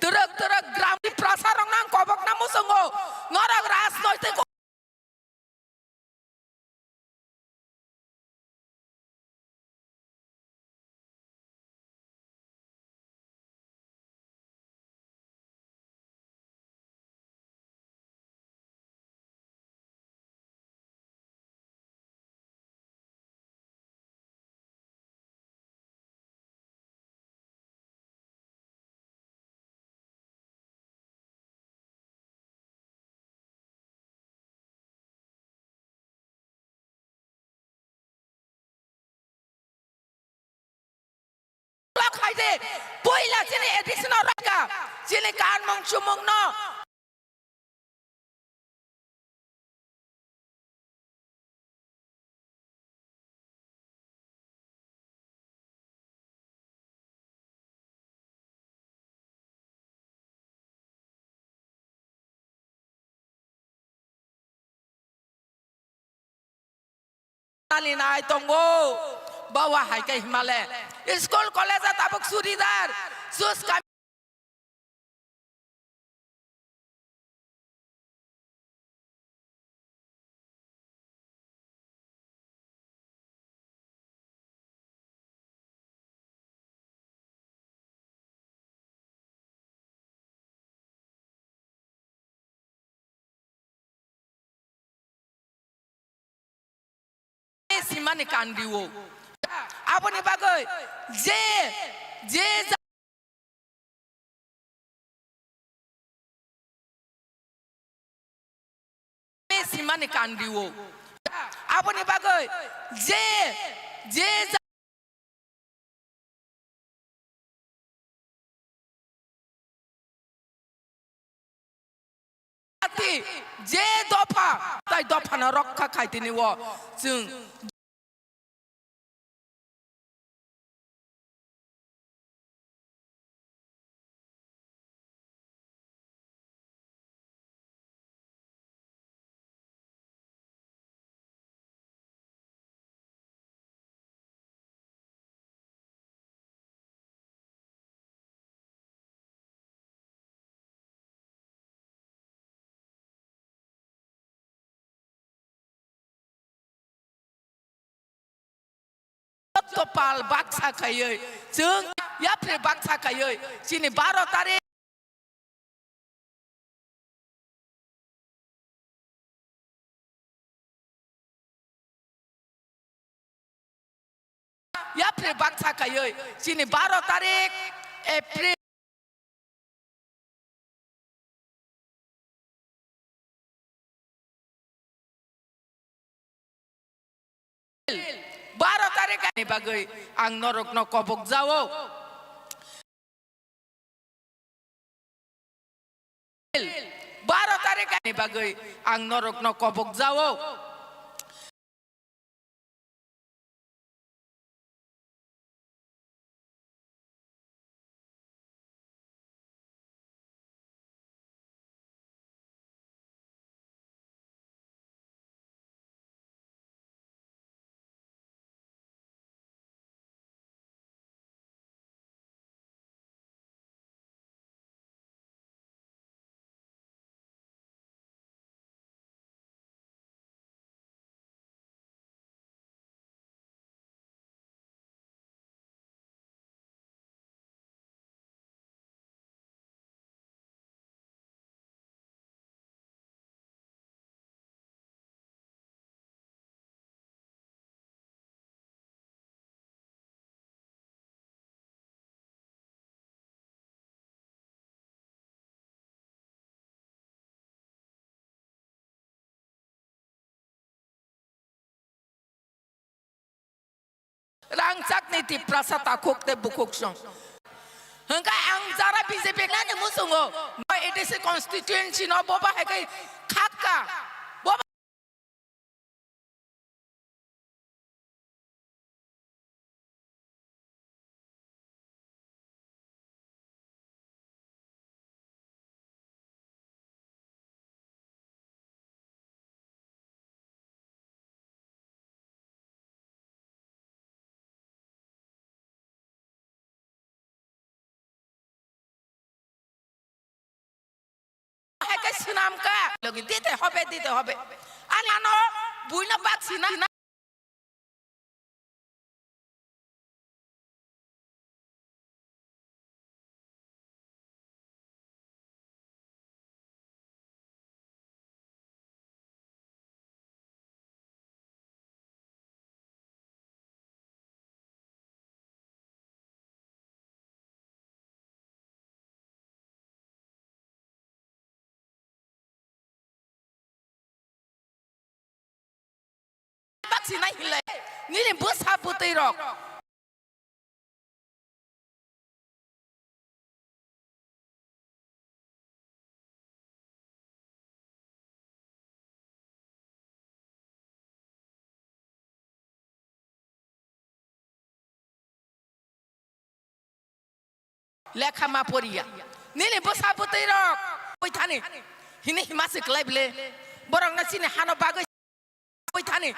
Terek gram di prasarong nang kobok namu sungguh ngorok ras noi te khai de poila chini additional raka chini kan mong chumong no alina ai tongbo bawa hai ke Himalaya school college tabuk suridar sus kami simani kandiwo apuni bagai je simani kandiwo apuni bagai je je dopa tai dopa na rokka khaitini wo jung topal baksa kayoi jung yapre baksa kayoi sini 12 tarik yapre baksa kayoi sini 12 tarik April tarik ani bagai ang norok no kobok jawo 12 tarik ani bagai ang norok no kobok jawo rangsak niti prasata kokte bukoksong hengkai ang jara BJP nani musungo no edisi constituency no boba hekai khaka boba হেকে সিনাম কা লগি দিতে হবে আর আনো বুইনা বাক সিনা বাক সিনা হিলে নিলে বসা বুতেই রক লেখা মা পড়িয়া নিলে বসা বুতেই রক ওই থানে হিনে হিমাসে ক্লাইবলে বরং না চিনে হানো বাগৈ ওই থানে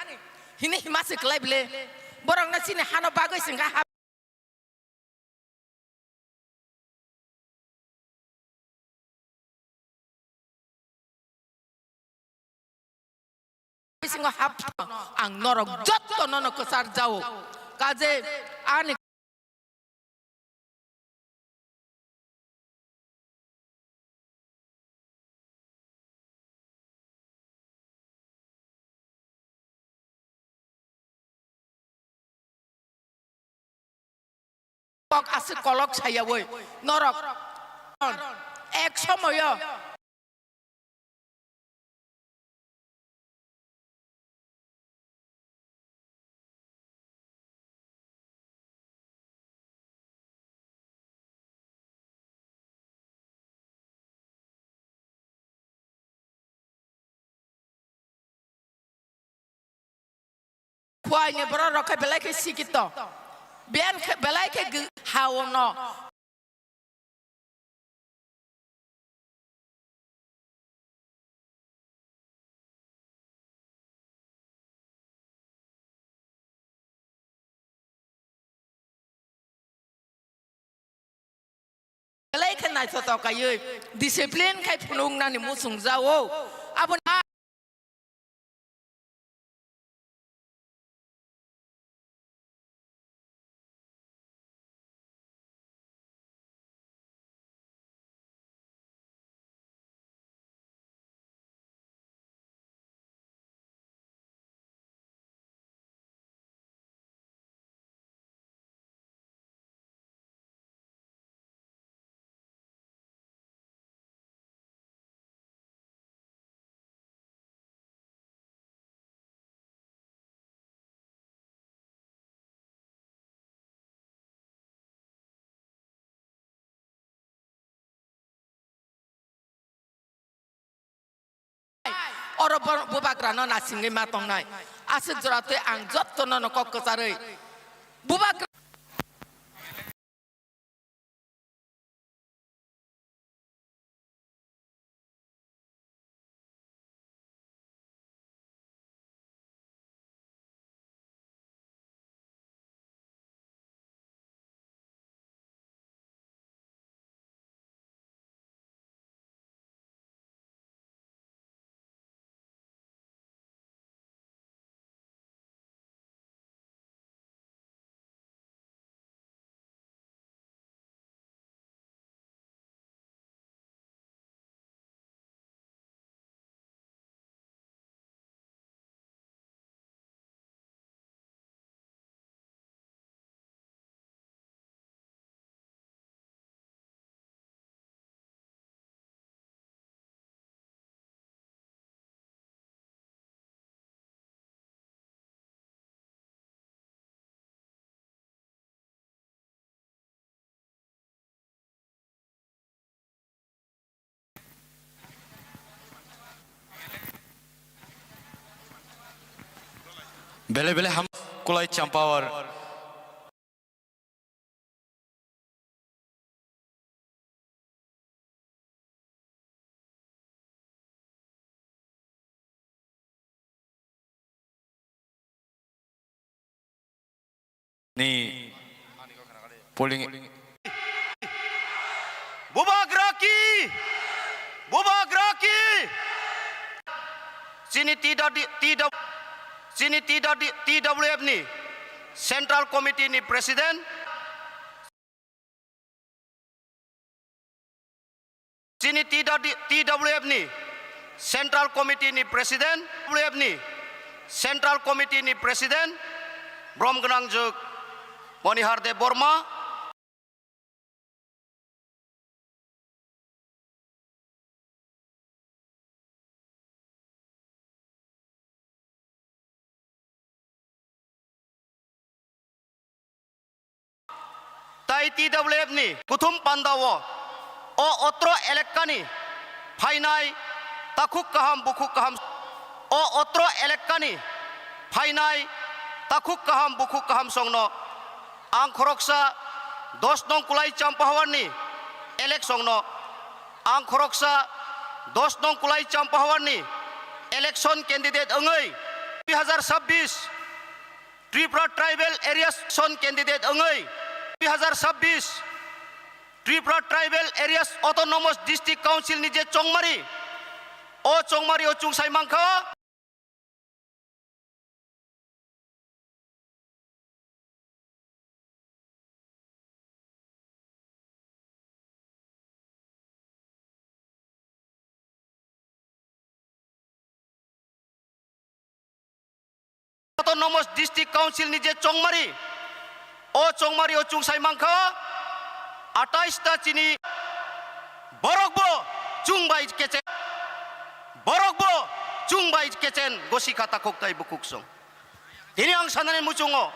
হিনে হিমাসে ক্লাইবলে বরং না চিনে হানো বাগৈ সিংহা সিংহ হাপ আং নরক যত নন কসার যাও কাজে আনে আছে কলক ছাইয়া ওই নরক এক সময় খুয়াইনে বড় রকে বেলাইকে শিক্ষিত বিয়ান বেলাইকে হাওন belayke nai to kaye discipline kai phunung nani musung jawo abon oro bubagra no na singi matong nai asik jorate ang jotto no kok kesarei bubagra बेले बेले हम कुलाई चंपावर नी polling Buba Graki. Sini TWF ni Central Committee ni Presiden. Sini TWF ni Central Committee ni Presiden. TWF ni Central Committee ni Presiden. Brom Genang Juk Moniharde Borma. Tai TWF ni Kuthum Pandawo o otro elekani Phainai Takuk Kaham Bukuk Kaham o otro elekani Phainai Takuk Kaham Bukuk Kaham Songno Ang Khoroksa Dos Nong Kulai Champahawan ni elek Songno Ang Khoroksa Dos Nong Kulai Champahawan ni election candidate Engai 2026 Tripura Tribal Areas Son Candidate Engai 2026 Tripura Tribal Areas Autonomous District Council ni je Chongmari o Chungsai Mangkha Autonomous District Council ni je Chongmari o Chungsai Mangkha 28 ta chini Borokbo Chungbai Kechen Borokbo Chungbai Kechen Gosikata Koktai Bukuksong Ini ang sananin muchungo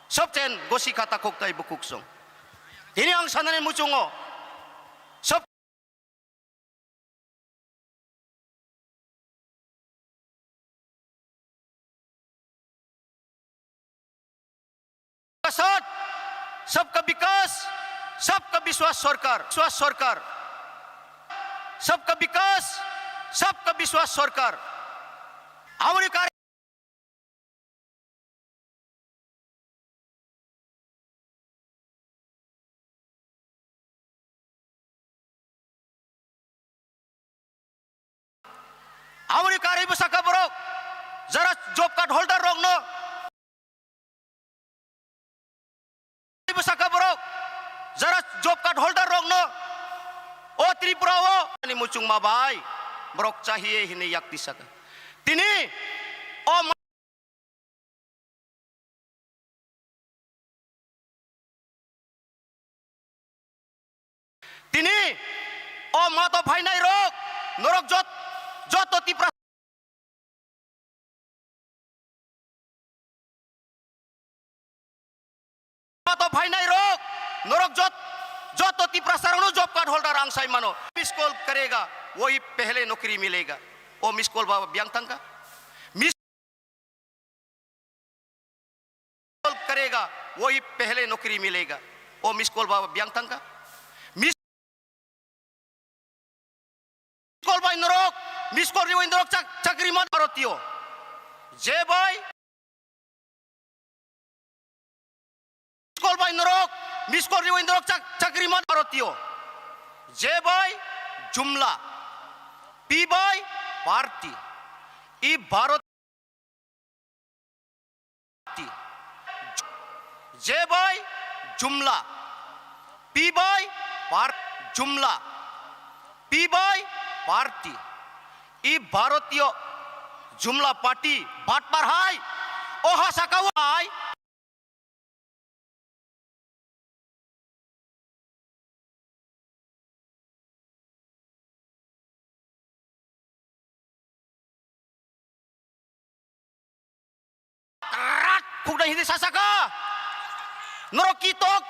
Sobchen Gosikata Koktai Bukuksong Ini ang sananin muchungo Sob साथ सबका विकास सबका विश्वास सरकार सबका विकास सबका विश्वास सरकार हमारी कार्य हमारी कार्य बसका बरो जरा जॉब कार्ड होल्डर रोगनो Saka borok jara job card holder rongno o Tripura o ni muchung mabai borok chahiye hini yakti saka tini o mato bhainai rok norok joto Tripura तो भाई नहीं रोक नरक जो Tripura सारों जॉब कार्ड होल्डर आंसाई मानो miss call करेगा वही पहले नौकरी मिलेगा ओ मिस कॉल बाबा ब्यांग तंगा मिस कॉल करेगा वही पहले नौकरी मिलेगा ओ मिस कॉल बाबा ब्यांग तंगा मिस कॉल बाई नरक मिस कॉल रिवाइन नरक चक्री मत भारतीय जे बाई Miskol by Norok, Miskol Riwin Norok Chakri Mat Barotio. J by Jumla. P by Party. E Baroti. J by Jumla. P by Jumla. P by Party. E Barotio Jumla Party. Batmar Hai. Oha Sakawai. Kukda hindi sasaka Noroki tok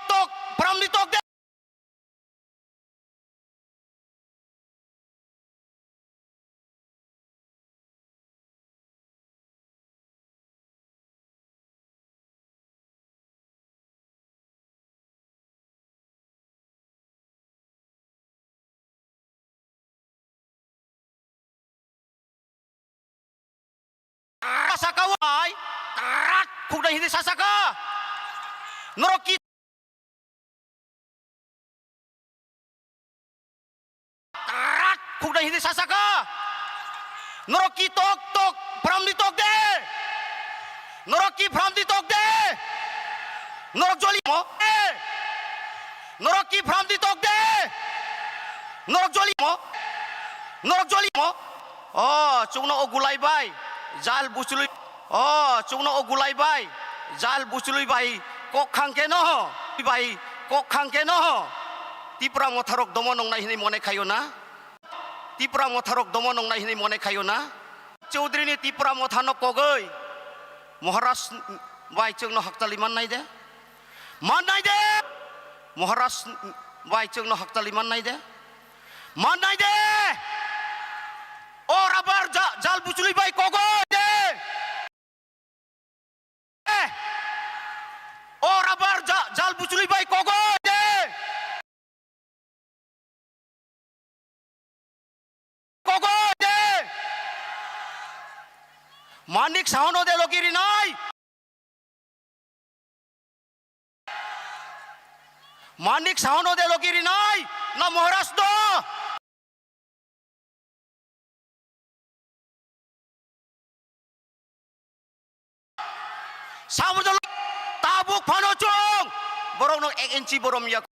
Pramdi tok de Sasakawai Kukda hindi sasaka Noroki khukna hindi sasaka noroki tok tok from di tok de noroki from di tok de norok joli mo noroki from di tok de norok joli mo oh chungno ogulai bai jal busului oh chungno ogulai bai jal busului bai kok khangke no bai kok khangke no tipra motharok domo nong nai hini mone khayo na tipra motharok domo nong nai hini mone khayo na chaudhry ni tipra mothano kogoi moharas bai chungno haktali man nai de moharas bai chungno haktali man nai de और अबर जाल बुचुली by कोगो दे और अबर जाल बुचुली by कोगो दे मानिक साहनो दे लोगिरी नाई मानिक साहनो दे लोगिरी नाई ना मोहरास दो Samudra tabuk panocong borong nong 1 inci borom ya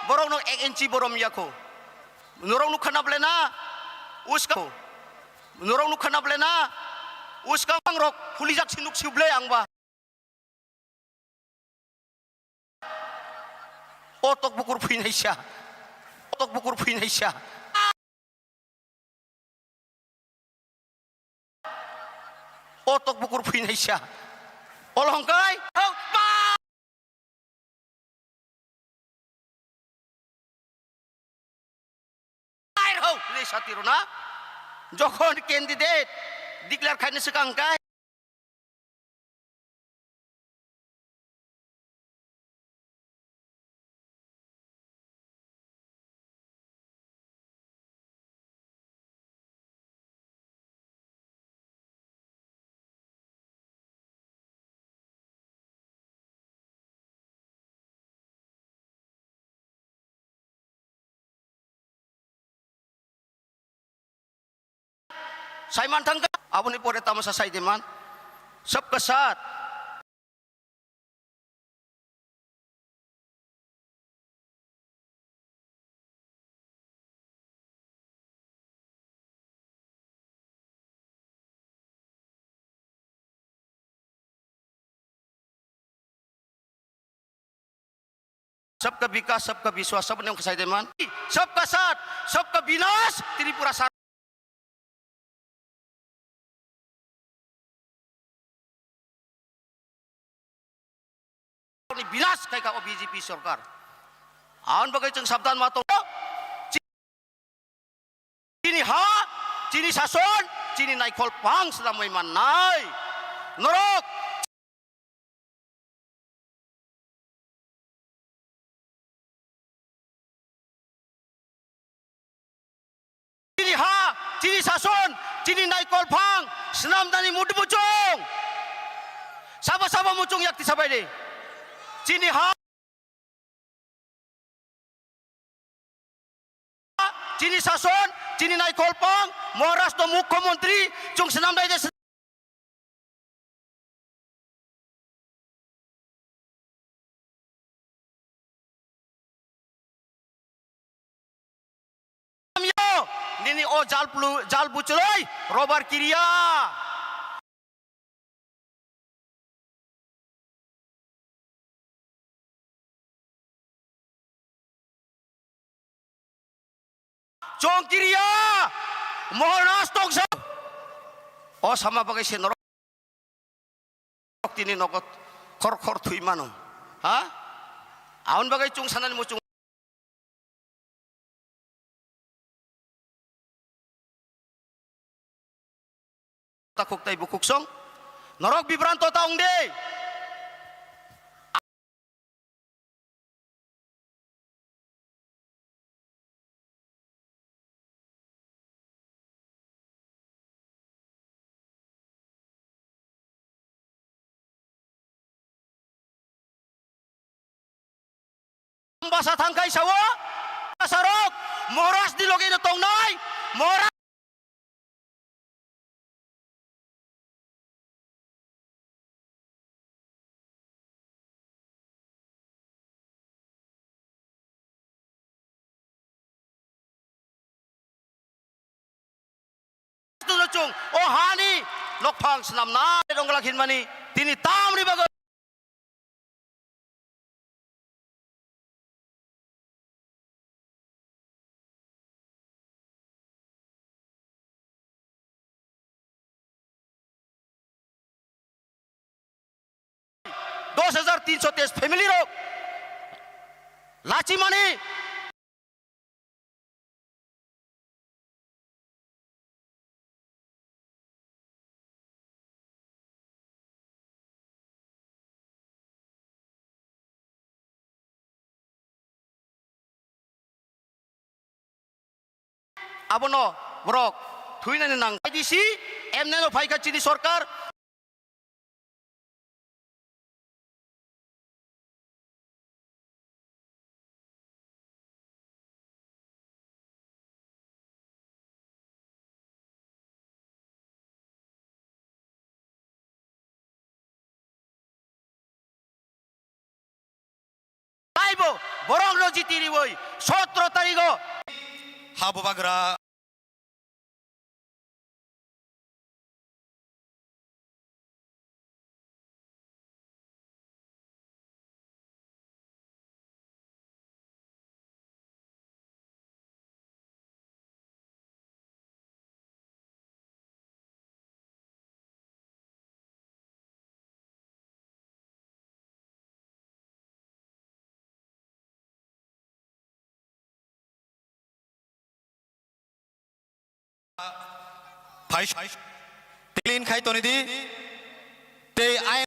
borong nong 1 inci borom ya ko norong nu khana blena uska norong nu khana blena uska pangrok hulijak sinuk sible angba otok bukur pinaisya otok bukur pinaisya olongkai satiruna যখন candidate declare খাইনে সেকাংকাই Saiman tangka abuni pore tamasa sai deman सबका साथ सबका विकास सबका विश्वास सबने साई देमान सबका साथ सबका विनाश त्रिपुरा विनाश कहीं बीजेपी सरकार आन बगे जों साबधान मातो चीनी हा चीनी शासन चीनी नायखल पां सलामै माननाय नरक चीनी हा चीनी शासन चीनी नायखल पां senamdani mudu mucung sama-sama mucung yakti sabai deh Cini ha Cini sason Cini naik kolpang Moras do Mukhomontri Chung senam dai de Nini o jal buculoi robar kiria Chong kiria mohonas tong sa o sama bagai senorok tini nokot khor thui mano ha aun bagai chung sanan mu chung takuk tai bukuk song norok bibranto taung de basa thangkai sawo sarok moras di logi no tong nai moras chung oh hani lokphang snam na dongla khin mani tini tam ri bago दस 2,323 family रो लाची मानी अब no book थुइनानै नां IDC एमने no फाइका चिनी सरकार आइबो बरंग रो जितिरि बोई 17 तारिख Habo Bagra. Phai Tilin khai toni di te ai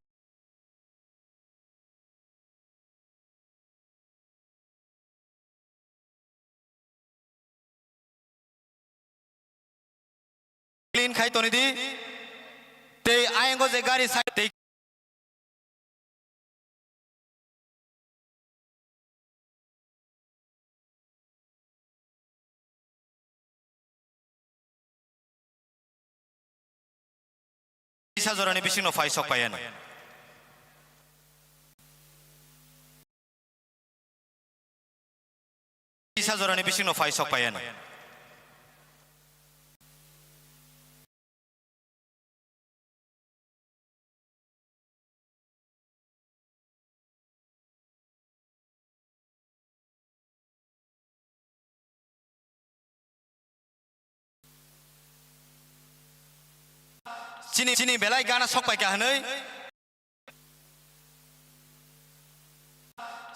Tilin khai toni di te ai ngo je gari sai te Isa zorani bising no fai sok payan. Isa zorani bising no fai sok payan. Sini belai gana sok pai kah nei?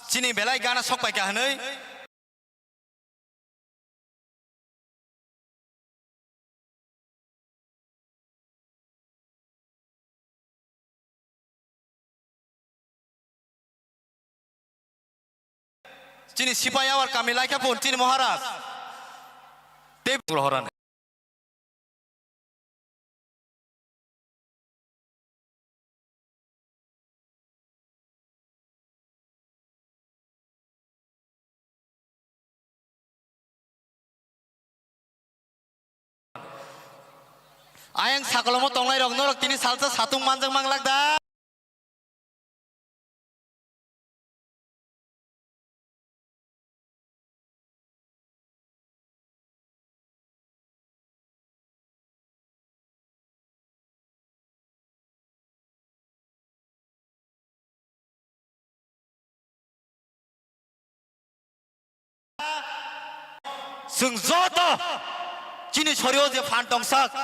Sini belai gana sok pai kah nei? Sini sipai awal kami laikah pun sini Maharaj. Tep lohoran. Ayang sakalomo tonglai rok norok tini salsa satung manjang manglak da. Sung zoto kini chorio je phan tongsak.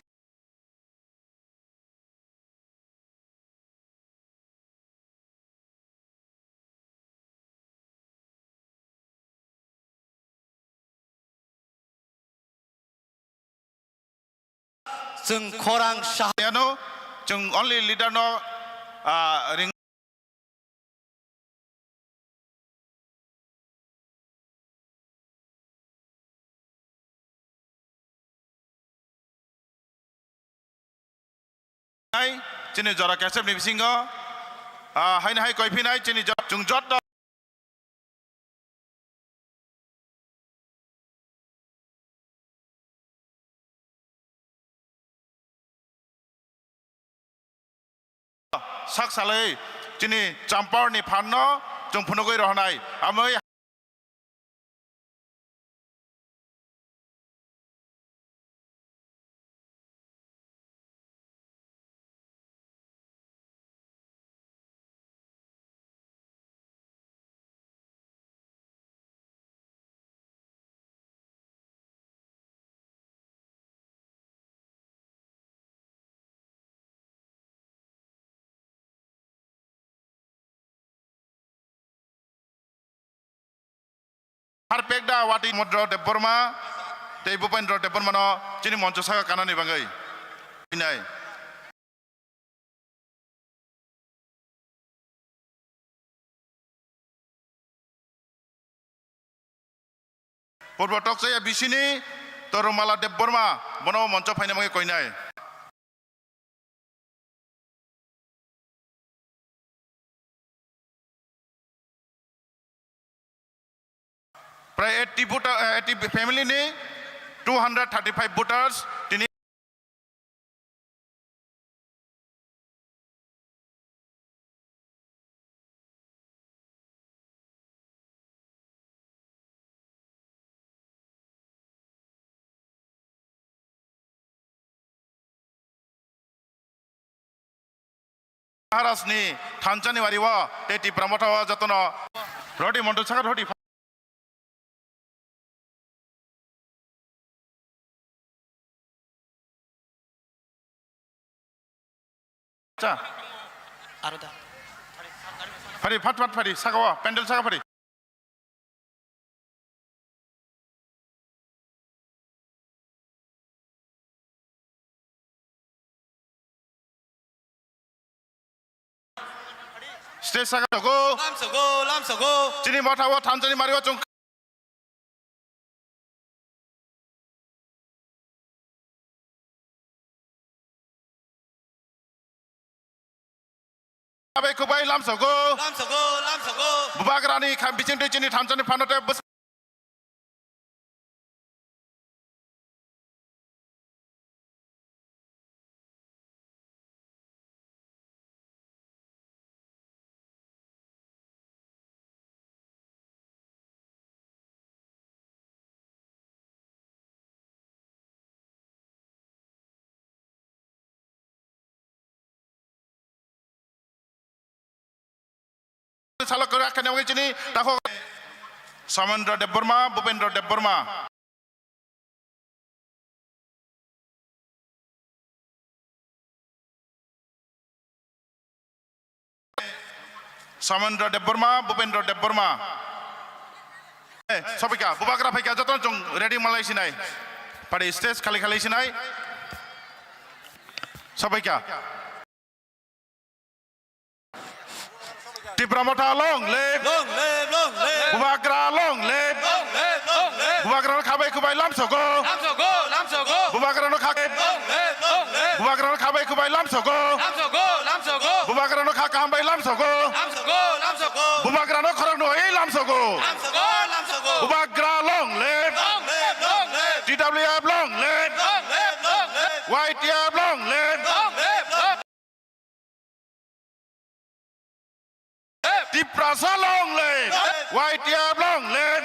जों खरां साहा यानो जों only leader no ring hai chini jora kasep ni bisingo hai na hai koi phinai chini chung jot do sak salai chini champar ni phanno chung phunogoi rohnai amoi har pekda wati modro deborma tei bupendro deborma no chini moncho saka kanani bangai inai purbo tok saya bisini toromala deborma bono moncho phaina bangai koinai pray 80 family ni 235 voters tini Maharashtra ni thanchani wariwa teti pramothawa jatono rodi monto saka rodi Fari fat fari sakawa pendel saka fari stage saka go lam sogo chini mothawa thanchani mariwa chung abai kubai lam sogo bubagrani kham biching de chini thanchani phanote salah kerak kena mungkin ini tahu Samandra Deborma Bupendra Deborma Samandra Deborma Bupendra Deborma Sopika Bubagra Pika jatuh jong ready malai sinai pada stage kali sinai Sopika di Pramotha long live Bubagra long live Bubagra no khabai kubai lam sogo Bubagra no khabai Bubagra no khabai kubai lam sogo Bubagra no khabai lam sogo Bubagra no khorang no ei lam sogo Bubagra long live DWF long live YTF long live Diprasa long live YTF long live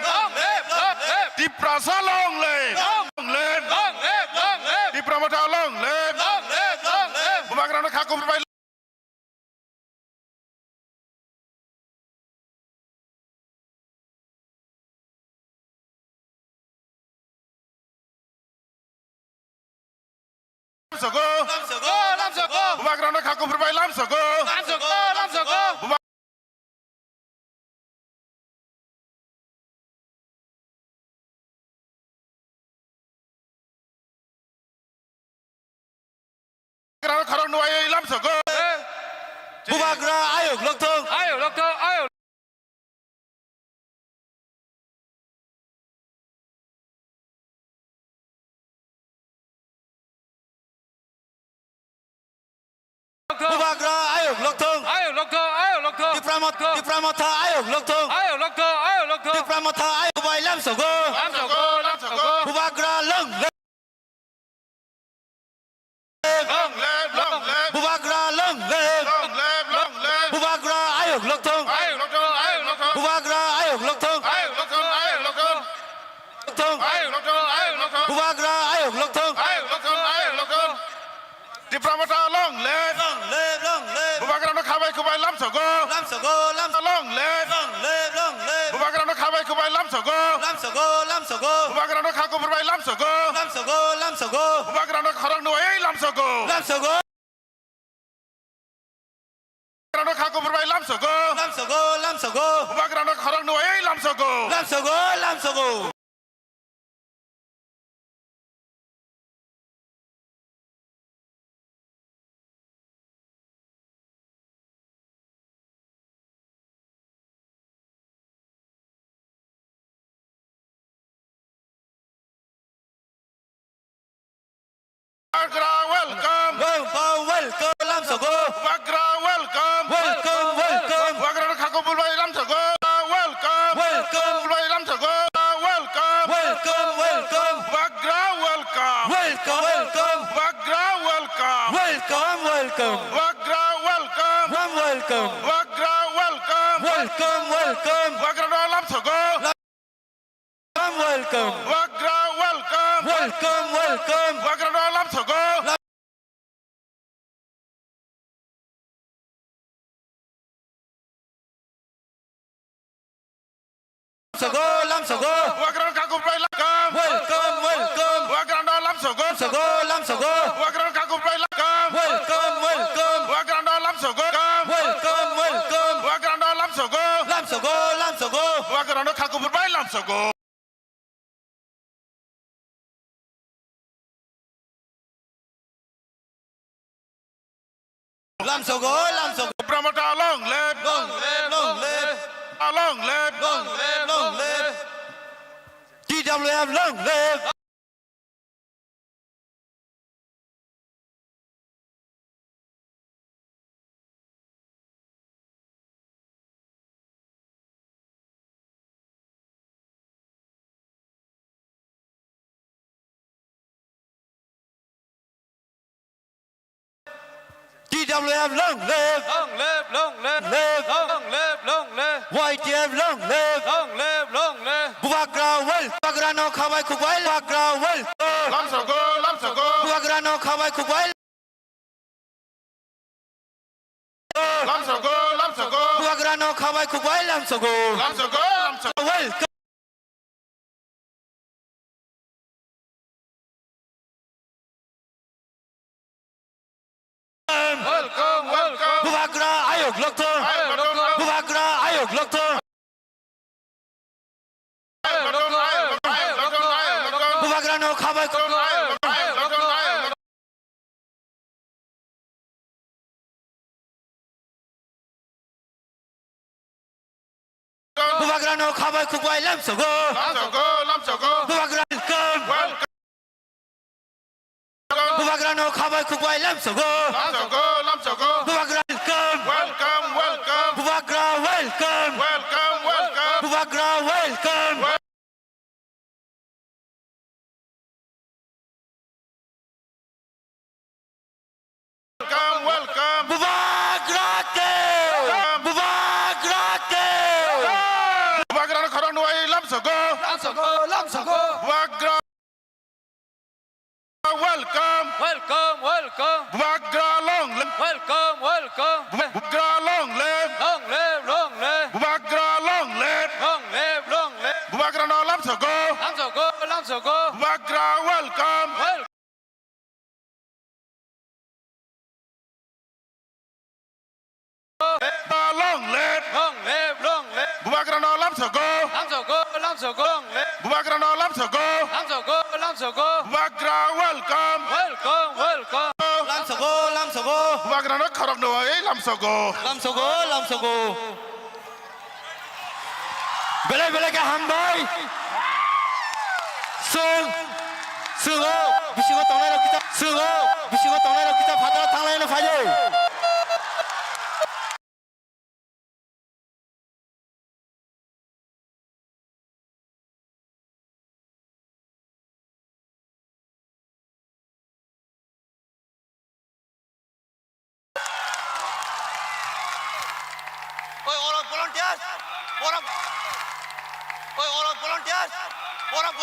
Diprasa long live Dipramotha long live Bubagra no khakum bai lam sogo Bubagra no khakum bai lam sogo Grano Karang Nuay Lam so go. Bubagra ayok lokthong. Ayok lokthong, ayok. Bubagra ayok lokthong. Ayok lokthong, ayok lokthong. Dipramotha ayok lokthong. Ayok lokthong, ayok lokthong. Dipramotha ayok Kubai lam so go. Lam so go, lam so go. Bubagra long le. Long, Long left. Bubagra long le. Long left. Bubagra ayok lokthong. ayok lokthong, ayok lokthong. Bubagra ayok lokthong. Ayok lokthong, ayok lokthong. Lokthong. Ayok lokthong, ayok lokthong. Bubagra ayok lokthong. Ayok lokthong, ayok lokthong. Dipramota long left. Long le. Bubagrano Kabai Kubai Lam so go. Lam so go. Long left. Long le. Bubagrano Kabai Kubai Lam so go. Lam so go. Bubagrano Kaku Kubai Lam so go. Lam so go. Bubagrano Karang Nuay Lam so go. Lam so go. Bubagrano Kaku Kubai Lam so go. Lam so go. Bubagrano Karang Nuay Lam so go. Lam so go. Bubagra welcome. Welcome. Lam so go. Bubagra welcome. Welcome. Bubagrano Kaku Kubai Lam so go. Welcome. Kubai Lam so go. Welcome. Bubagra welcome. Bubagra welcome. Bubagra welcome. Bubagra welcome. Bubagrano Lam so go. Bubagra welcome. Bubagrano Lam so go. Lam so go. Bubagrano Kaku Kubai welcome. Bubagrano Lam so go. Bubagrano Kaku Kubai welcome. Bubagrano Lam so go. Bubagrano Lam so go. Bubagrano Kaku Kubai Lam so go. Lam so go. Pramota long left. Long left. TWF long live. TWF long live. Long live, long live. Live. Long live, long live. YTF long live. Long live, long live. Bubagra well. Bubagra no Kabai Kubai. Bubagra well. Lam so go. Bubagra no Kabai Kubai. Lam so go. Bubagra no Kabai Kubai. Lam so go. Well. Welcome. Bubagra ayok lokthong. Bubagra ayok lokthong. Bubagra no Kabai Kubai. Bubagra no Kabai Kubai. Lam so go. Bubagra welcome. Bubagra no Kabai Kubai. Lam so go. Bubagra welcome. Bubagra welcome. Bubagra welcome. Bubagra ke. Bubagrano Karang Nuay Lam so go. Bubagra welcome. Bubagra long left. Bubagra long left. Bubagra long left. Bubagrano Lam so go. Bubagra welcome. Long left. Bubagrano Lam so go. Bubagrano Lam so go. Bubagra welcome. Lam so lamsogo lamsogo Bubagrano khorok no ei lamsogo. lamsogo lamsogo belai belai ka hambai sung sungo bisingo tongnai ro kita sungo bisingo tongnai ro kita phatara thanglai no phaijo Oi, orang volunteers, orang, oi, orang volunteers, orang.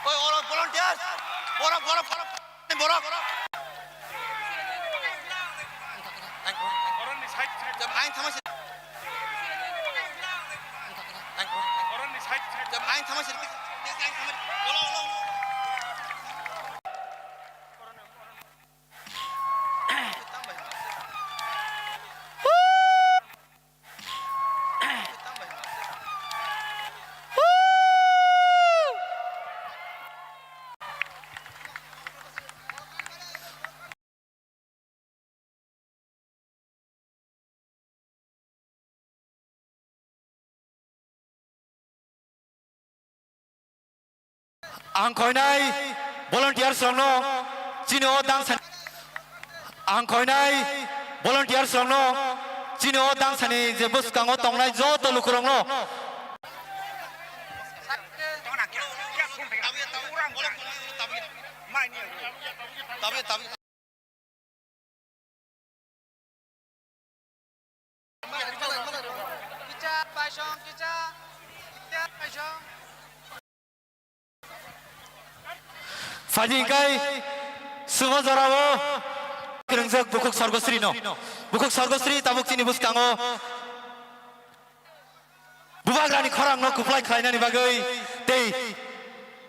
Oi, orang volunteers, orang, oi, orang volunteers, orang. Anh tham gia anh tham gia ang khoi nai volunteer song no chino dang san ang khoi nai volunteer song no chino dang sani je bus kango tong nai jo to lukurong no Fajingkai sungo jarawo kerengjak bukuk sargosri no bukuk sargosri tabuk chini buskango bubagrani khorang no kuplai khlainani bagai tei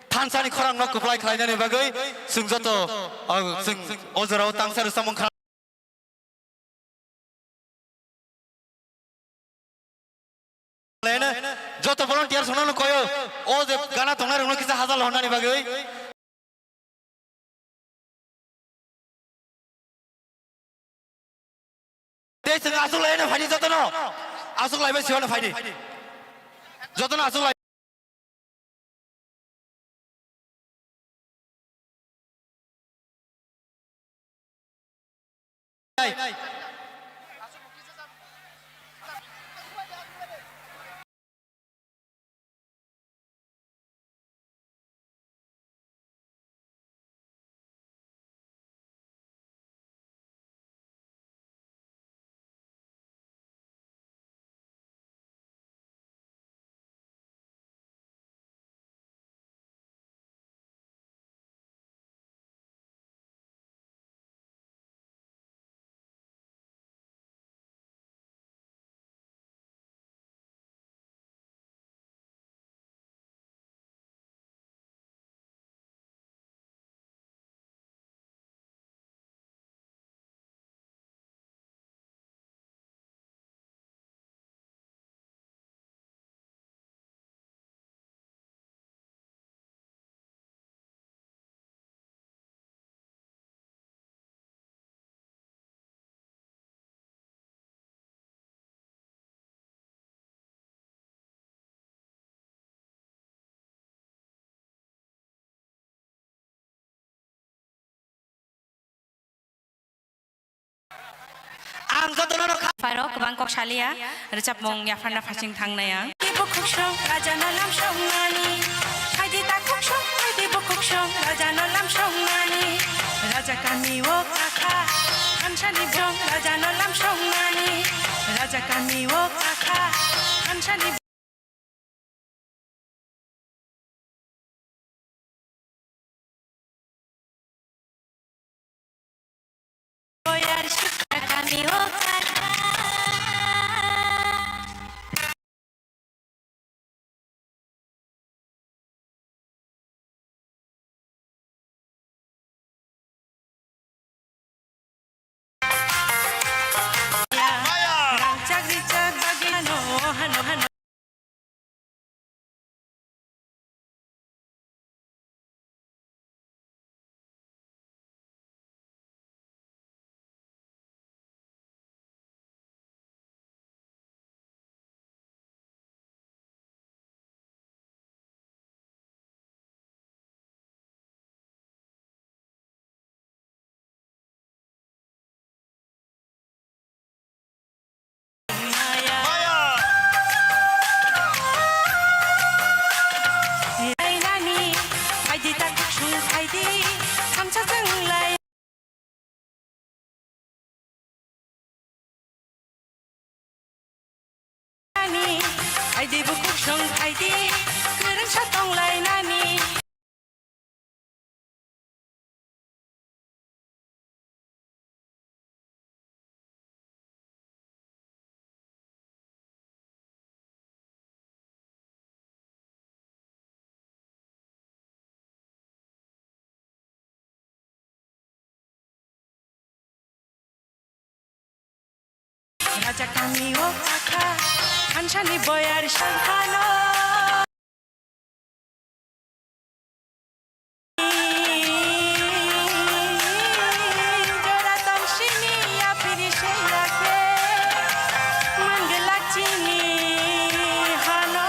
thansani khorang no kuplai khlainani bagai sungjoto sung ojarawo tangsaru samong khlaina joto volunteer sonono koyo o je gana tongnai rungno kisa hazal honani bagai Desa asuk lain apa ini jotono asuk lain siapa apa ini jotono asuk lain Farok Bangkok Shalia recap mong yafana fasing thangnaya ibu kuksong raja nalam shongani haidi ta kuksong haidi bu kuksong raja nalam shongani raja kami wo kakha hanshani bong raja nalam shongani raja kami wo kakha hanshani kami wo खायदे बुकुसं खायदे गोरों सातंलायनानि Raja kami o kaka Hanshani boyar shankano Jora tamshini ya piri sheyake Mangalachini hano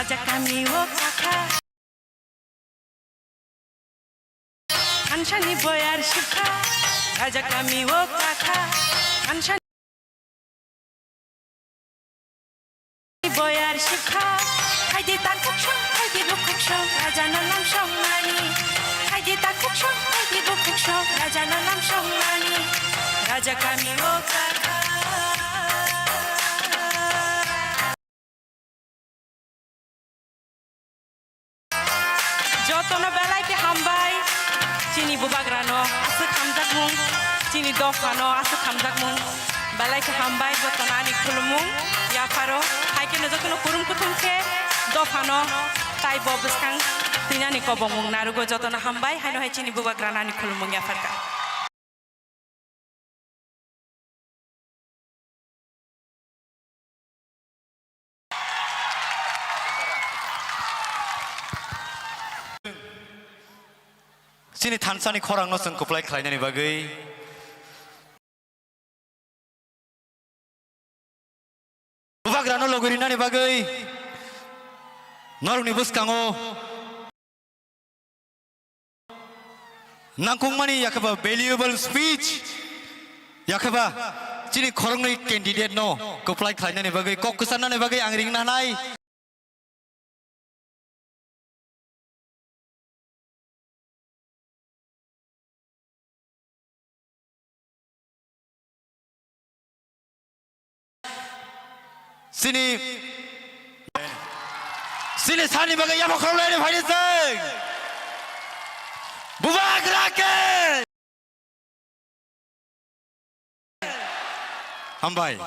Raja kami o kaka Hanshani boyar shikha Raja kami o kaka Hanshani boyar shikha Haydi takuksong haydi bukuksong Raja nalam shongmani Haydi takuksong haydi bukuksong Raja nalam shongmani Raja kami o kaka Jotono belai ke hambai Cini bubagrano asu kamjakmung Cini dofano asu kamjakmung Belai ke hambai jotono ani kulumung Ya faro Haike no jotono kurum kutum ke Dofano Tai bobuskang Tinani kobomung narugo jotono hambai Haino hai cini bubagrano ani kulumung ya farka Sini tansani korang no seng kuplai kelainani bagai. Bubagrano logorinani bagai. Naruni buskango. Nangkung mani yakaba valuable speech. Yakaba sini korang ni candidate no kuplai kelainani bagai. Kokusanani bagai angring nanai. Sini sani bagai yang mau lain faham seng. Bubar rakyat. Hambai.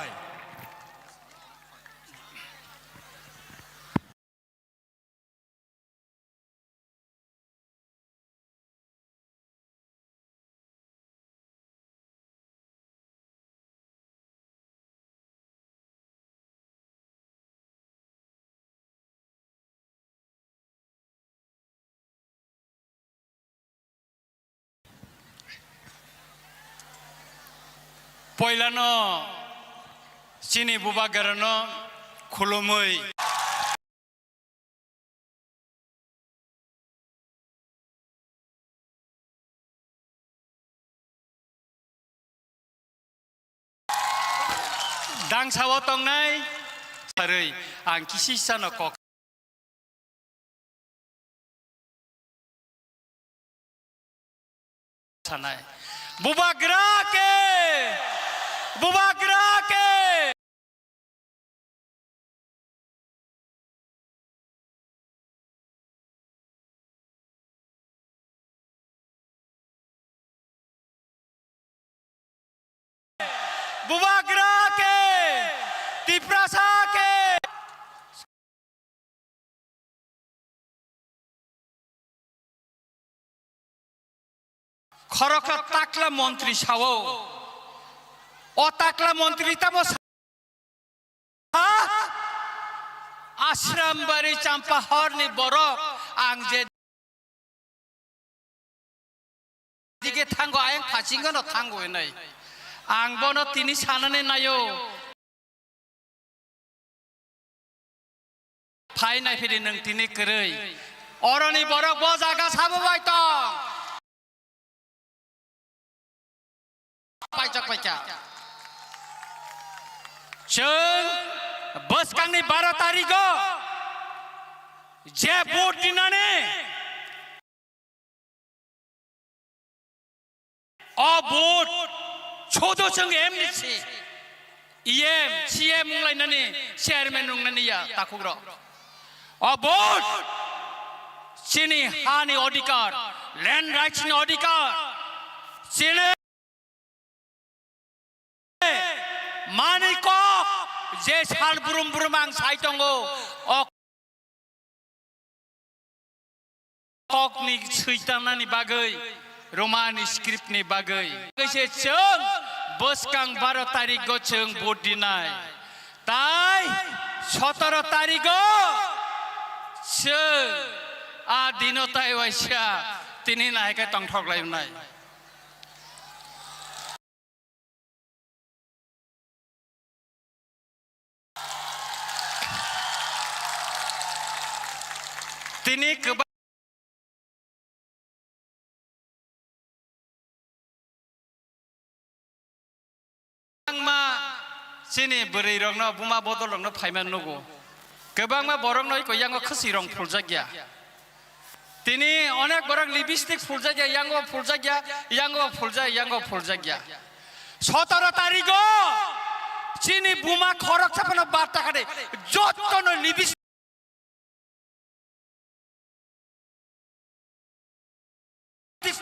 Poilano sini bubagarano khulumui dang sawo tongnai sarei ang kisisano kok sanai bubagrake बुबाग्रा के तिप्रासा के खरखा ताकला मंत्री सावो ओ ताकला मंत्री तमो आश्रम बारी चंपाहर नि बरक आं जे दिगे थांगो आयं फाचिंगो न थांगो नै आं बनो तिनि सानने नायो फाइ नाय फेरि नों तिनि करै अरनि बरक ब जागा साबो बायतो पाइचक पाइचा जों बस कांनि 12 तारिखो जे भोट दिनाने अ भोट छोदो जों एमनिसि इएम सीएम मुंलायनानै चेयारमेन नंनानैया ताकुग्र अ भोट सिनि हानि अधिकार लैंड राइट्स नि अधिकार सिनि मानिको जे साल बुरुम बुरुम आं साइटंगो अकनि सैतानानि बागै रोमान स्क्रिप्टनि बागै कैसे जों बसकां 12 तारिखो जों भोट दिनाय ताई 17 तारिखो जों आ दिनताय वाइसा तिनि नायका तंथगलायनाय तिनी मा सिनि बोरै रंनो बुमा बदल रंनो फाइमान नगो गोबां मा बरं नय कयांगो खसि रं फुलजागिया तिनी अनेक बरं लिपस्टिक फुलजागिया यांगो फुलजागिया यांगो फुलजागिया 17 तारिखो सिनि बुमा खरक छपन बार्ता खादे जत्तनो लिपस्टिक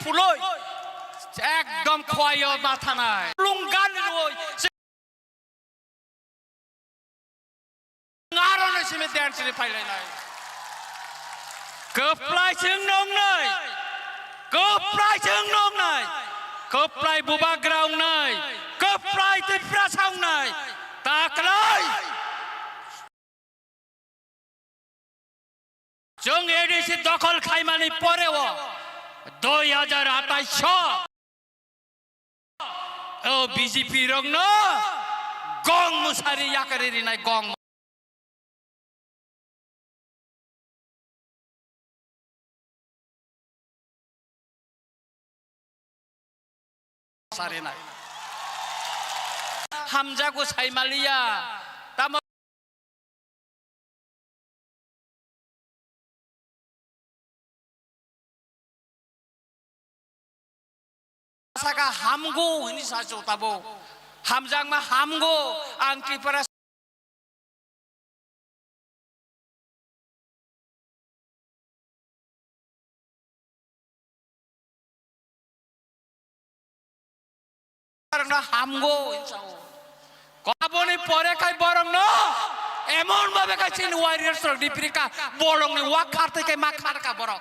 फुलोय एकदम खवायो माथा नाय लुंगान रोय ngaron sime dance ni फाइलाय नाय कोप्लाय जों नंनाय कोप्लाय जों नंनाय कोप्लाय बुबाग्राव नाय कोप्लाय तिप्रासाव नाय ताकलाय जों एडिसि दखल खायमानि परेव 2028 ओ बीजेपी रंनो गंग मुसारि याकरेरि नाय गंग सारे नाय हामजा गुसाइमालिया ताम सागा हामगो नि साजो ताबो हामजां मा हामगो आंखि परा हामगो इंसाओ कबोनि परे काय बरं न एमन भाबे काय चिन वारियर्स र डिप्रिका बोलंग नि वा खारते काय मा खारका बरं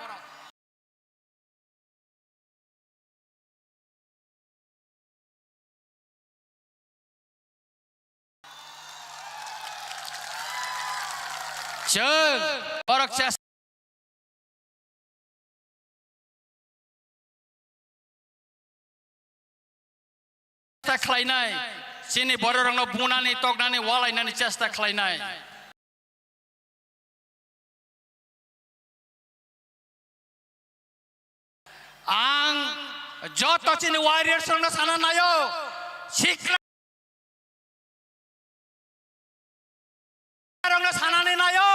जों बरक चेष्टा खालायनाय जोंनि बर' रावनाव बुंनानै तगनानै वालायनानै चेष्टा खालायनाय आं जत जोंनि वारियर्स रंनो साना नायो सिक्ला रंनो सानानै नायो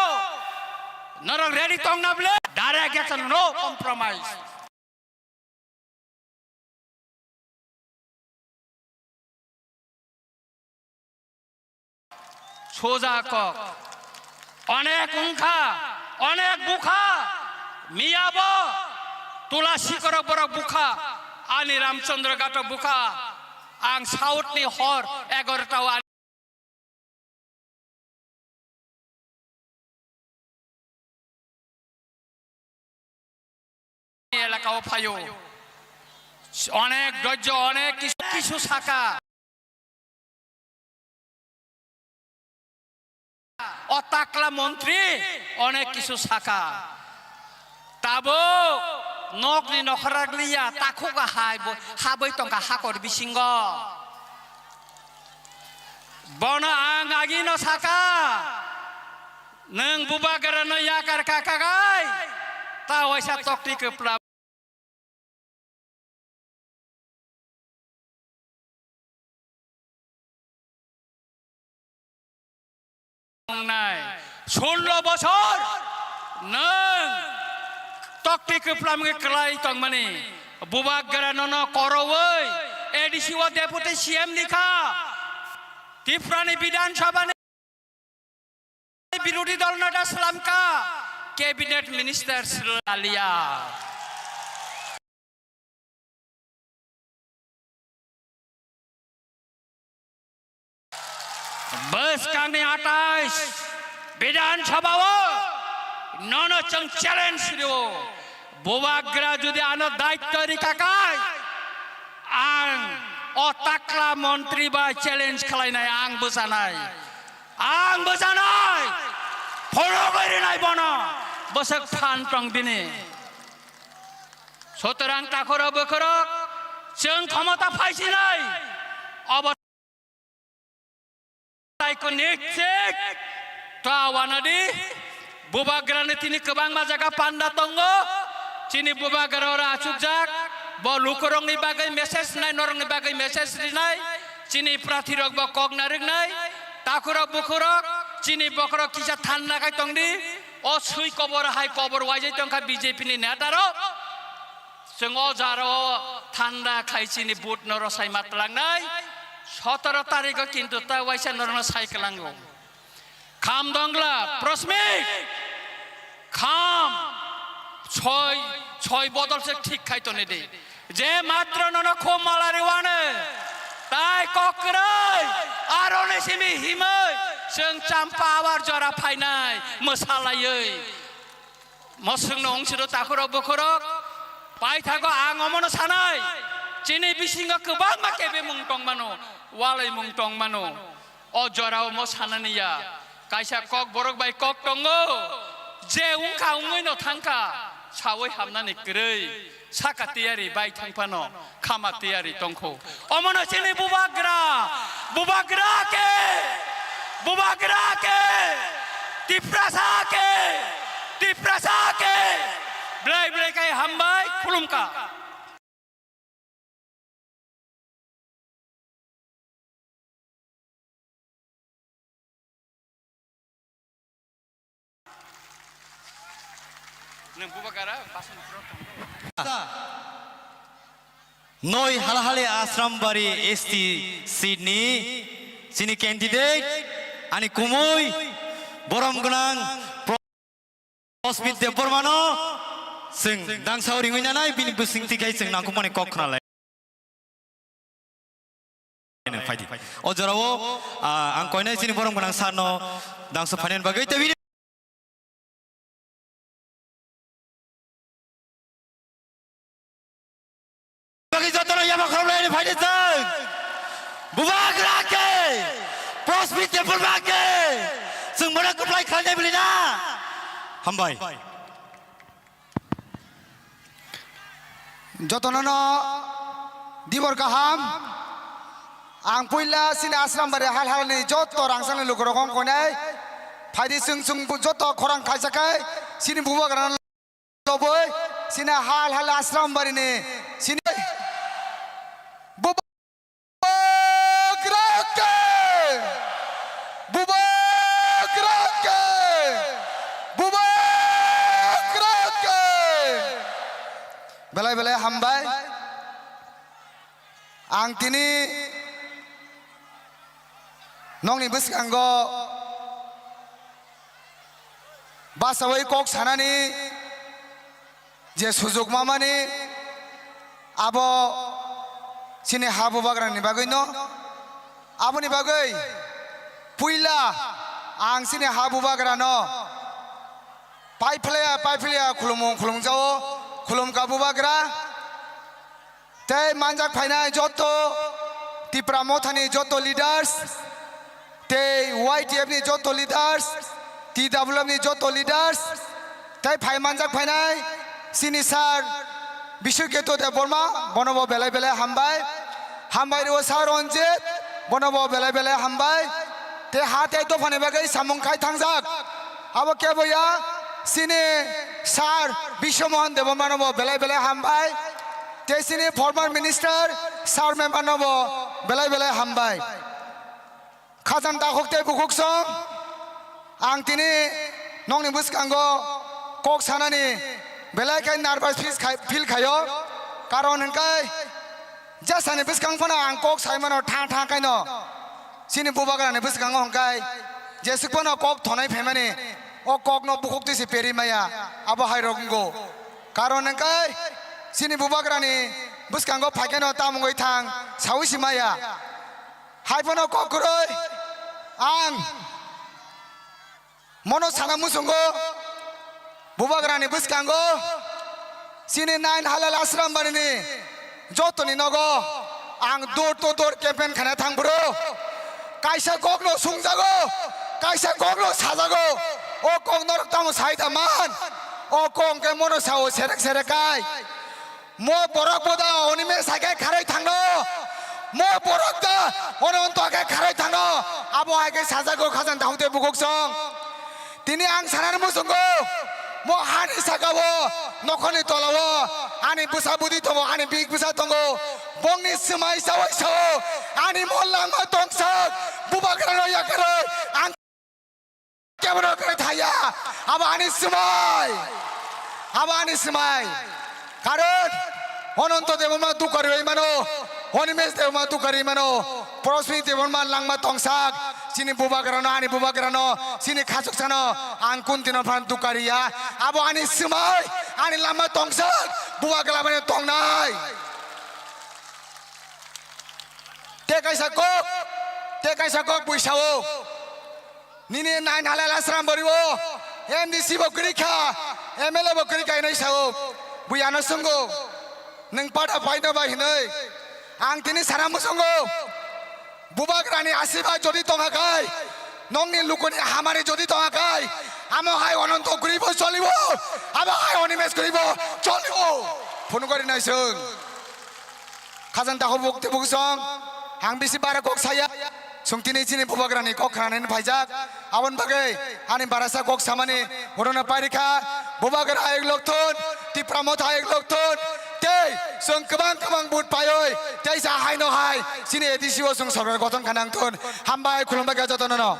नरं रेडी तंगनाब्ले डाइरेक्ट एक्शन नो कम्प्रोमाइज सोजा কক অনেক উংখা অনেক বুখা মিয়াব তুলাসী করক বরক বুখা আনি রামচন্দ্র গাট বুখা आं साउथनि हर 11टायाव এলাকাও ফায়ো অনেক ধৈর্য অনেক কিছু শাখা অতাকলা মন্ত্রী অনেক কিছু শাখা তাবো নকনি নখরাগলিয়া তাখুকা হাবৈ টঙ্কা হাকর বিসিঙ্গ বন আং আগিনো শাখা নং বুবাগারানো ইয়াকার কাকাগাই তা ওইসা তকটি কপ্লা নাই 16 বছর নং তকটি কপ্লামগে ক্লাই তংমানি বুবাগারানো করওই এডিসিও ডেপুটি সিএম লিখা ত্রিপুরানি বিধানসভা বিরোধী দল নেতা সালামকা कैबिनेट मिनिस्टर आलिया बस कांगने 28 विधानसभा ननो चंग चैलेंज रियो बुबाग्रा जुदि आनो दायित्व रिकाकाय आं ओ ताकला मंत्री बा चैलेंज खालायनाय आं बोजानाय फलो गरिनाय बनो बसक फान टं दिने सुतरां ताखर बोखरक जों क्षमता फायसिनाय अबस्थायखौ निश्चित तावानादि बुबाग्रानि तिनि गोबां माजागा पान्दा दङ तिनि बुबाग्रारा आचुकजाक ब लुकरंनि बागै मेसेज नाय नरंनि बागै मेसेज रिनाय तिनि प्राथिरक ब कगनारिकनाय ताखर बोखरक तिनि बखरक किसा थान्नाखाय दंदि ओ सुइ कबर हाय कबर वाइजे तंका बीजेपी नि नेतारो जों अजारो थान्दा खायसिनि बुट नरसाय मातलांनाय 17 तारिख किन्तु ता वाइसा नरन साइकलांगो खाम दंगला प्रस्मिक खाम छय बदल से ठीक खायतने दे जे मात्र नन खो मालारि वाने ताय ककरै आरने सिमि हिमै जों चाम्पा आवार जरा फायनाय मोसालायै मसंनो अंसिरो ताखर बोखरक पाइथागो आं अमनो सानाय चिनि बिसिंग गोबां माकेबे मुंटं मानो वालै मुंटं मानो अ जराव म सानानिया कायसा कक बरक बाय कक दंगो जे उंखा उंगैनो थांखा सावै हाबनानै गरै साखातियारि बाय थांफानो खामातियारि दंखौ अमनो चिनि बुबाग्रा के तिप्रासा के ब्लै kai hambai खुलुमका नों बुबागारा बासन नय हालहाले आश्रमबारी एसटी सिडनी सिनि कैंडिडेट आनी कुमुई बरम गोनां प्रस्मित देबबर्मानो जों दांसावरि होइनानै बिनि बोसिंथिखाय जों नांगौ माने कखनालाय फायदि अजराव आं कयनाय सिनि बरम गोनां सारनो दांसो फाइनान बागै तबि बागै जतन यामा खरलायनि फायदि जों बुबाग्रा के प्रस्मित देबबर्मा के जों मोना कप्लाय खालामनाय बिलिना हामबाय जतन दिबर गाहाम आं पहिला सिन आश्रम बारे हाल हालनि जत रांसांनि लुगरखम कोनाय फायदि जों जत खरां खायसाखाय सिनि बुबाग्रा लबै सिना हाल हाल आश्रम बारिनि सिनि बेलाय बेलाय हामबाय आं तिनि नंनि बोसगांगो बासावै कक सानानि जे सुजुग मामानि आबो sini habu bagrani bagui no aboni bagui puila ang sini habu bagrano pai playa khulum jao khulum kabu bagra te manjak phainai joto tipra mothani joto leaders te YTF ni joto leaders TWF ni joto leaders te phai manjak phainai sini sar Bishukito de Burma bonobo belai hambai ro sar onjet bonobo belai hambai te hate to phane bagai samung khai thangjak abo ke boya sini sar Bishmohan Debomanobo belai hambai te sini former minister sar memanobo belai hambai khazan ta khokte bukuk song ang tini nongni buskango kok sanani belai kai nervous feel khayo karon hengkai jasane buskang phana ang kok saimano tha kai no sini bubagrani buskango hengkai jesukpano kok thonai phemani o kok no bukuk tisi peri maya abo hairoggo karon hengkai sini bubagrani buskango phaikeno tamungoi thang sausi maya haipano kok kuroi ang mono sana musungo bubagrani buskango sini 9 halal ashram banini jotoni nogo ang door to door campaign khana thangbro kaisa kokno sungjago kaisa kokno sajago o kok norok tamu saida man o kong ke mono sao serek kai mo borok boda onime sakai kharai thangno mo borok da ononto ke kharai thangno abo age sajago khazan daute bukok song tini ang sanar musungo mo hani sakabo nokoni tolawo ani busa budi tomo ani big busa tongo bongni semai sawai sawo ani mollang ma tongsak bubagrano yakaro ang kebro kare thaya abani semai karon ononto deboma tukari mano onimes deboma tukari mano prosmi deboma langma tongsak sini bubagrano ani bubagrano sini khasuk sano ang kuntino phan tukariya abo ani semai ani lama tongsak bubagrano tongnai te kaisa kok buisao nini 9 halal ashram bariwo MDC bokrika MLA bokrika inai sao buyano sungo neng pada paida ba hinai ang tini saramu sungo bubagrani asiba jodi tongakai nongni lukoni hamari jodi tongakai amo hai ononto gribo cholibo amo hai onimes gribo cholibo phonugari naisung khazan ta hobukte buksong ang bisi bara kok saya sungtini chini bubagrani kok khananen bhaijak abon bagai ani barasa kok samani horona parika bubagra ayek lokton ti pramot ayek lokton te sung kabang bud payoi te sa hai no hai sini edisiwo sung sorgar goton kanang ton hambai khulumba ga jotonono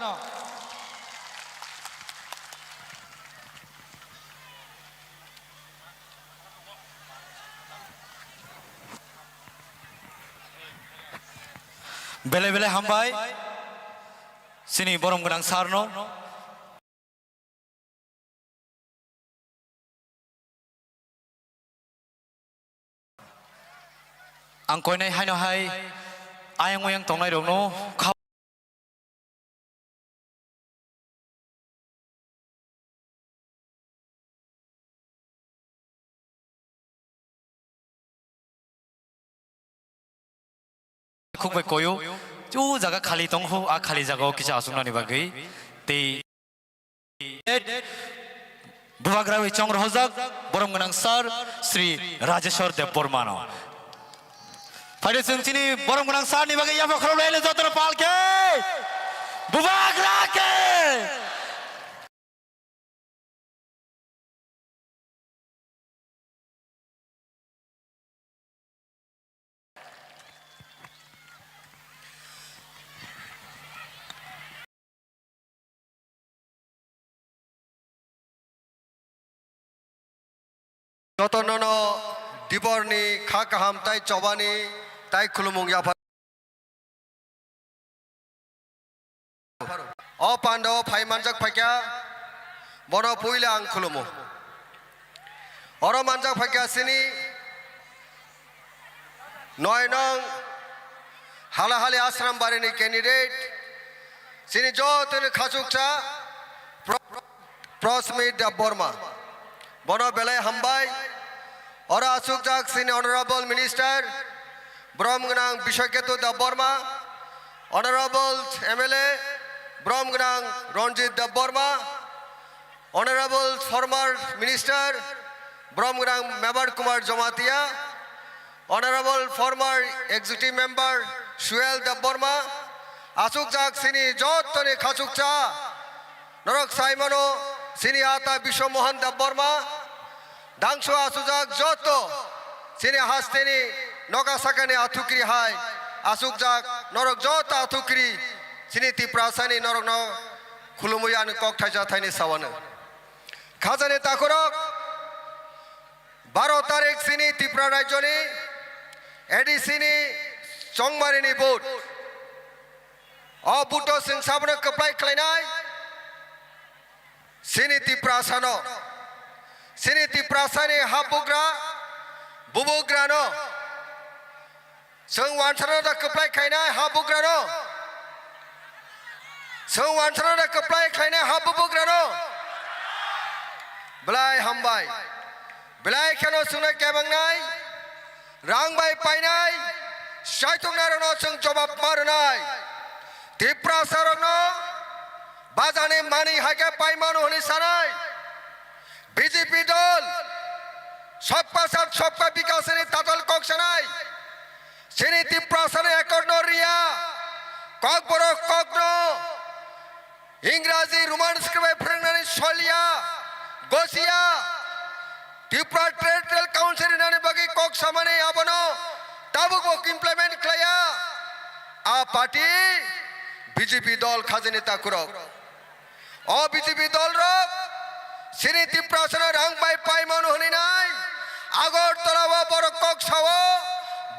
belai hambai sini borom gedang sarno ang koinai haino hai ayang oyang tongnai rongno khukbai koyo chu jaga khali tongho a khali jaga kisa asungnani bagai te bubagrawi chong rohjak borom ganang sar Sri Rajeshwar Dev Burmano Pada sini borom ganang sar ni bagai yapo khalo lele jotro palke bubagra ke যতননো দিবরনি খা কাহাম তাই চবানি তাই খুলুমুং ইয়াফা অ পান্ডব ফাইমানজাক ফাইকা বড় পইলা আং খুলুমু or মানজাক ফাইকা সিনি 9 নং हालाहाली आश्रम बारिनि candidate सिनी जोतन खाचुकचा प्रस्मित Burma बनो बेले हमबाय और आसुकजाक सिनी ऑनरेबल मिनिस्टर ब्रह्मगनां बिशकेतु बर्मा ऑनरेबल एमएलए ब्रह्मगनां Ranjit Barma honourable former minister ब्रह्मगनां Mebar Kumar Jamatia honourable former executive member Suel Barma आसुकजाक सिनी जोतने खाचुकचा नरक साइमनो सिनी आता विश्व मोहन बर्मा दांगसो आसुकजाक जोतो सिनी हास्तेनी नगा साकाने आथुक्री हाय आसुकजाक नरक जोत आथुक्री सिनी तिप्रासानी नरक न खुलुमुयान कक थाइजा थाइनी सावानो खाजाने ताकुरक 12 तारिख सिनी त्रिपुरा राज्यनि एडिसिनी चंगमारिनी बुट बुटो जों साबनो कप्लाय खालायनाय सिनी त्रिपुरासानो सिनी त्रिपुरासानि हा बुबुग्रानो जों वानसानो दा कप्लाय खालायनाय हा बुग्रानो जों वानसानो दा कप्लाय खालायनाय हा बुबुग्रानो बेलाय हामबाय बेलाय खेनो सुनो केबांनाय रांबाय पाइनाय साइथुंनारनो जों जवाब मारनाय त्रिपुरासारनो बाजाने मानि हाके पाइमानो होनी सानाय बीजेपी दल सबका साथ सबका विकास ने तातल कक्षनाय सिनी त्रिपुरासाने एकर्नो रिया कक बरो ककनो इंग्राजी रोमान स्क्रिप्ट फोरोंनानै सलिया गोसिया त्रिपुरा टेरिटरियल काउंसिल ने बगी कक सामाने आबनो ताबु को इम्प्लीमेंट खाया आ पार्टी बीजेपी दल खाजने ताकुरक ओ बीजेपी दल रक सिनी त्रिपुरासाने रां बाय पाइमानो होनी नाय आगरतलावा बरक कक सावो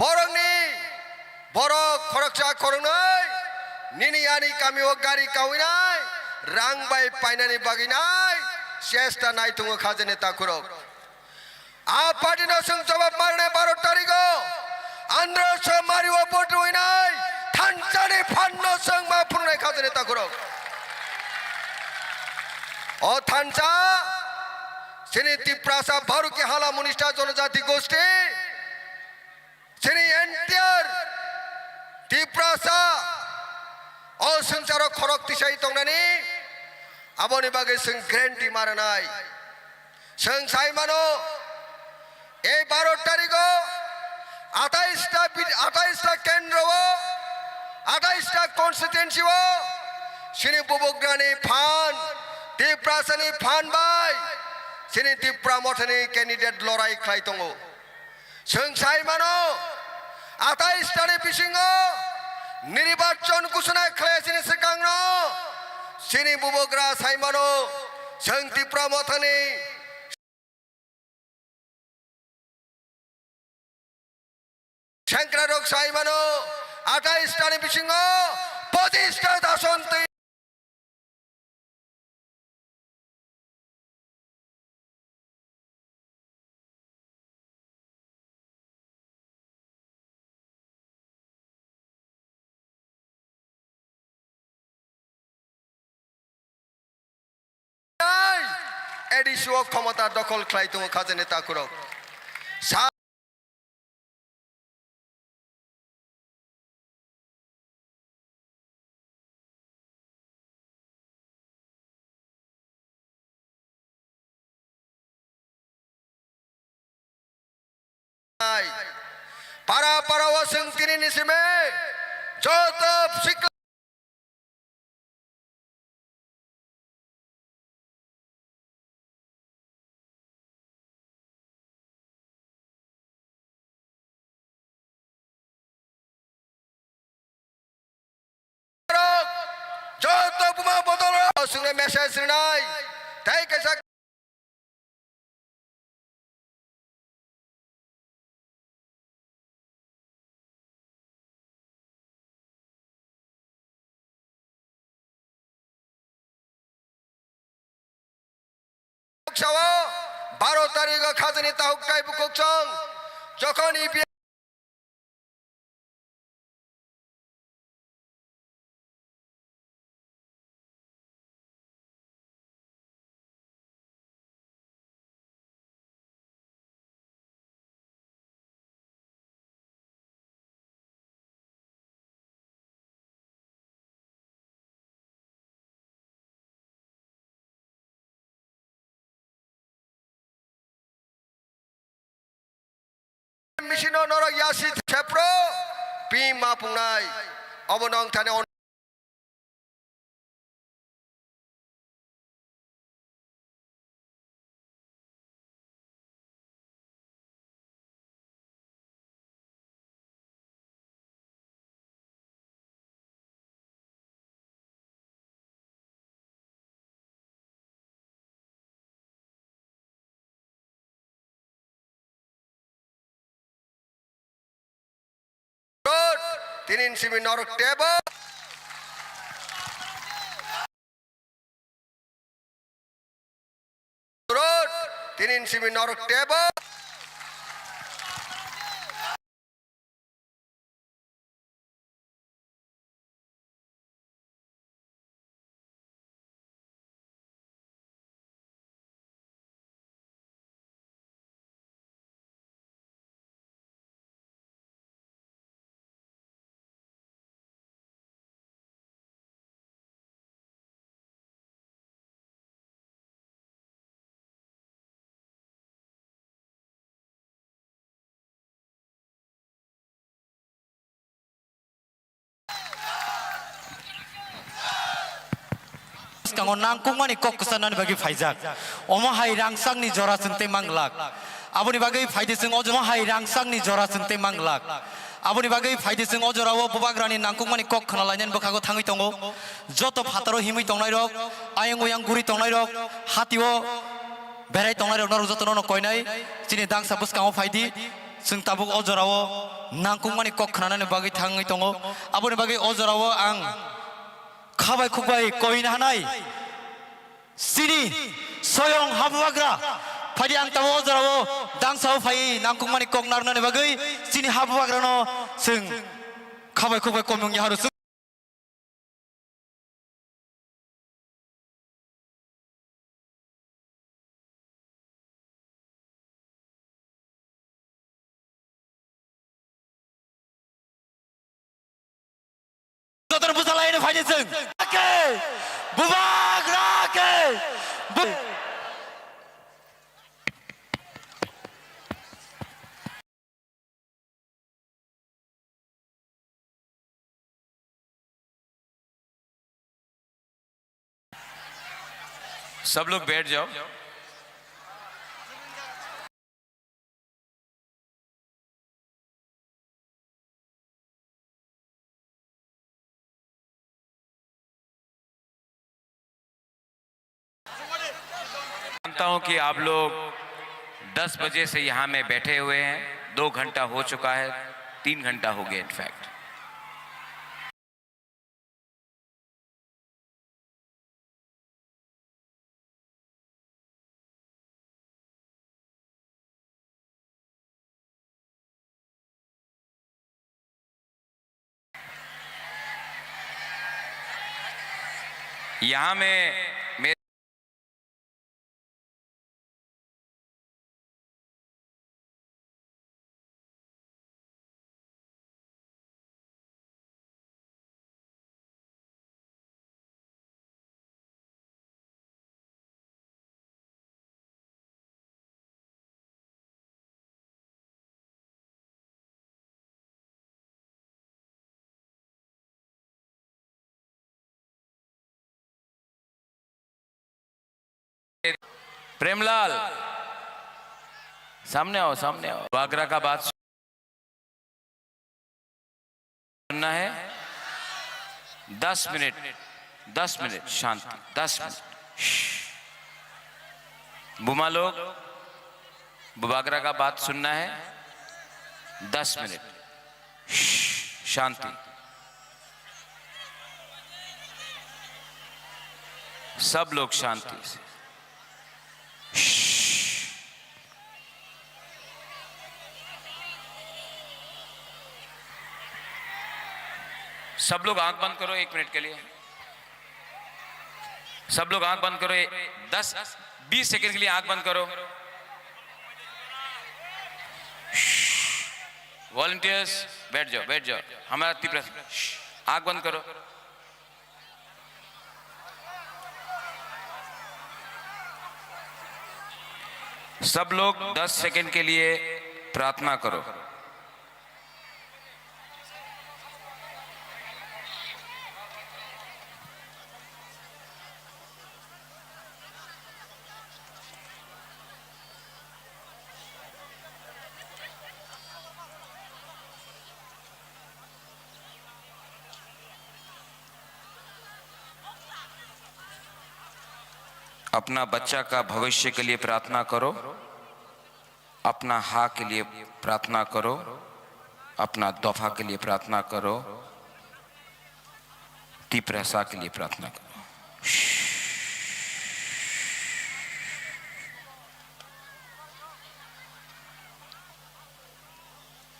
बरंनि बरक खरकसा खरंनाय निनियानि कामिओ गारि काविनाय रां बाय पाइनानि बागिनाय चेष्टा नायथुङो खाजने ताकुरक आ पार्टीनो जों जवाब मारनाय 12 तारिखो आन्ध्रसो मारिओ बटुइनाय थानसानि फाननो जों मा फुंनाय खाजने ताकुरक ओ थानसा सिनी त्रिपुरासा भारुकी हाला मुनिष्ठा जनजाति गोष्ठी सिनी एनटीआर त्रिपुरासा ओ संसारो खरक तिसाइ तंनानि आबोनि बागै जों ग्रेन्टी मारनाय जों साइमानो ए 12 तारिखो 28टा केन्द्र 28टा कन्स्टिट्युएन्सी सिनी बुबुग्रानि फान त्रिपुरासानि फान बाय सिनी त्रिपुरा मथानि कैंडिडेट लड़ाई खाय दङो जों साइमानो 28टानि बिसिङो निर्वाचन घोषणा खालायसिनि सिगांनो सिनी बुबुग्रा साइमानो जों त्रिपुरा मथानि शंकरक साइमानो 28टानि बिसिङो 25टा आसन एडिसो क्षमता दखल खालायदों खाजने ताकुरक para waseng tini nisime jotop sikla jotop ma bodol sungai message rinai tai kaisa Sawo 12 tarik khazani tahuk kai bukok chong jokon मिसिनो नरक यासि छेप्रो पि मा पुंनाय अबनंग थाने tinin simi norok tebo road tinin simi norok tebo Kangon nangkung mani kok kesanan bagi faizak. Oma hai rangsang ni jora sente manglak. Aboni bagi faidiseng ojoma hai rangsang ni jora sente manglak. Aboni bagi faidiseng ojorawo bubagrani nangkung mani kok khanalainen bakago thangi tongo. Joto phataro himui tongnai rok, ayang uyang guri tongnai rok, hatiwo berai tongnai rok naru joto no koinai. Chini dang sabus kango faidi. Sing tabuk ojorawo nangkung mani kok khanalainen bagi thangi tongo. Aboni bagi ojorawo ang খাবাই খুবাই coin হানাই সিনি সয়ং হাবুয়াগ্রা ফাইদি আং তাবো জরাবো দাংসাও phi নাংকুমানি cock নারনানি বাগৈ সিনি হাবুয়াগ্রা no जों খাবাই খুবাই কমং ইয়াহারু Kotor busala ini faidi जों bubagrake सब लोग बैठ जाओ जानता हूं कि आप लोग 10 बजे से यहां में बैठे हुए हैं 2 घंटा हो चुका है 3 घंटा हो गया इनफैक्ट यहां में प्रेमलाल सामने आओ बागरा का बात सुनना है 10 मिनट शांति 10 मिनट बुमा लोग बुबागरा का बात सुनना है 10 मिनट शांति सब लोग शांति से सब लोग आंख बंद करो 1 मिनट के लिए सब लोग आंख बंद करो 10-20 सेकंड के लिए आंख बंद करो वॉलंटियर्स बैठ जाओ हमारा तीव्र आंख बंद करो सब लोग 10 सेकंड के लिए प्रार्थना करो अपना बच्चा का भविष्य के लिए प्रार्थना करो, अपना हा के लिए प्रार्थना करो, अपना दोफा के लिए प्रार्थना करो, तिप्रसा के लिए प्रार्थना करो।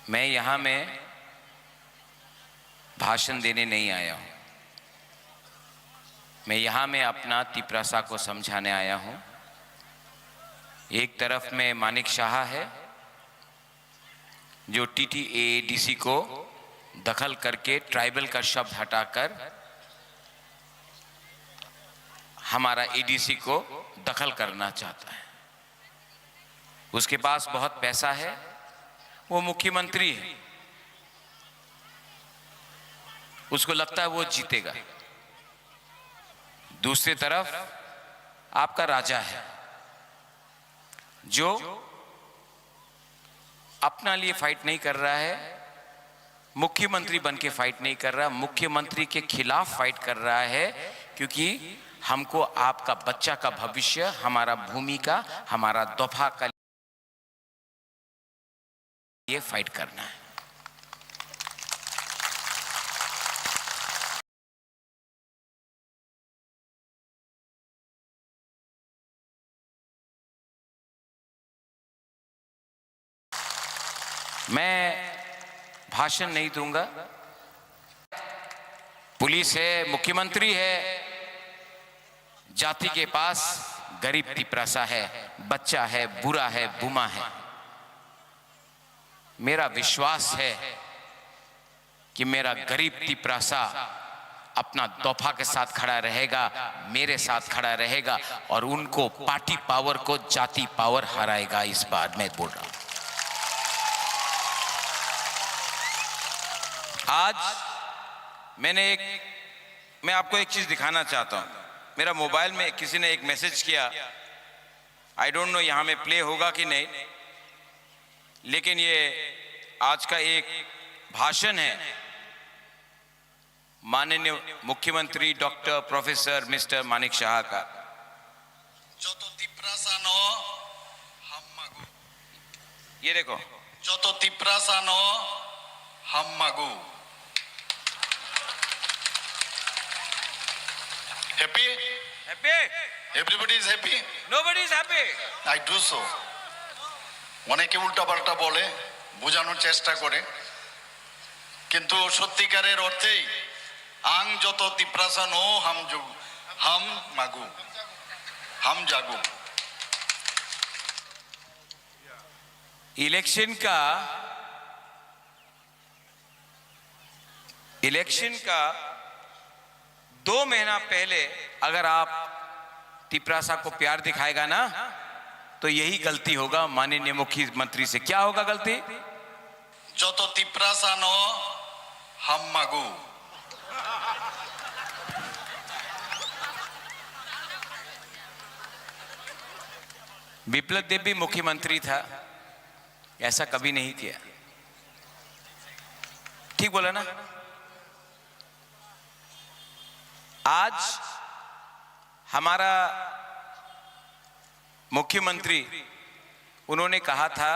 मैं यहां में भाषण देने नहीं आया हूं, मैं यहां में अपना तिप्रसा को समझाने आया हूं। एक तरफ में मानिक शाह है जो TTAADC को दखल करके ट्राइबल का शब्द हटाकर हमारा ADC को दखल करना चाहता है। उसके पास बहुत पैसा है, वो मुख्यमंत्री है, उसको लगता है वो जीतेगा। दूसरी तरफ आपका राजा है जो अपना लिए फाइट नहीं कर रहा है, मुख्यमंत्री बन के फाइट नहीं कर रहा, मुख्यमंत्री के खिलाफ फाइट कर रहा है, क्योंकि हमको आपका बच्चा का भविष्य, हमारा भूमि का, हमारा दोफा का ये फाइट करना है। मैं भाषण नहीं दूंगा। पुलिस है, मुख्यमंत्री है, जाति के पास गरीब तिप्रसा है, बच्चा है, बुरा है, बुमा है। मेरा विश्वास है कि मेरा गरीब तिप्रसा अपना दोफा के साथ खड़ा रहेगा, मेरे साथ खड़ा रहेगा और उनको पार्टी पावर को जाति पावर हराएगा। इस बार मैं बोल रहा हूं। आज मैं आपको एक चीज दिखाना चाहता हूं। मेरा मोबाइल में किसी ने एक मैसेज किया, आई डोंट नो यहां में प्ले होगा कि नहीं, लेकिन ये आज का एक भाषण है माननीय मुख्यमंत्री doctor professor mister Manik Shah का। ये देखो, जो तिप्रासा नो हम मागू। Happy? Happy? Everybody is happy? Nobody is happy. I do so. অনেকে উল্টাপাল্টা বলে, বোঝানোর চেষ্টা করে, কিন্তু সত্যিকারের অর্থেই আং যত তিপ্রাসা নো হাম মাগু, হাম জাগু। इलेक्शन का 2 महीना पहले अगर आप तिप्रासा को प्यार दिखाएगा ना, तो यही गलती होगा माननीय मुख्यमंत्री से। क्या होगा गलती? जो तिप्रासा नो हम मागू। विप्लव देव भी मुख्यमंत्री था, ऐसा कभी नहीं किया। ठीक बोला ना? आज हमारा मुख्यमंत्री उन्होंने कहा था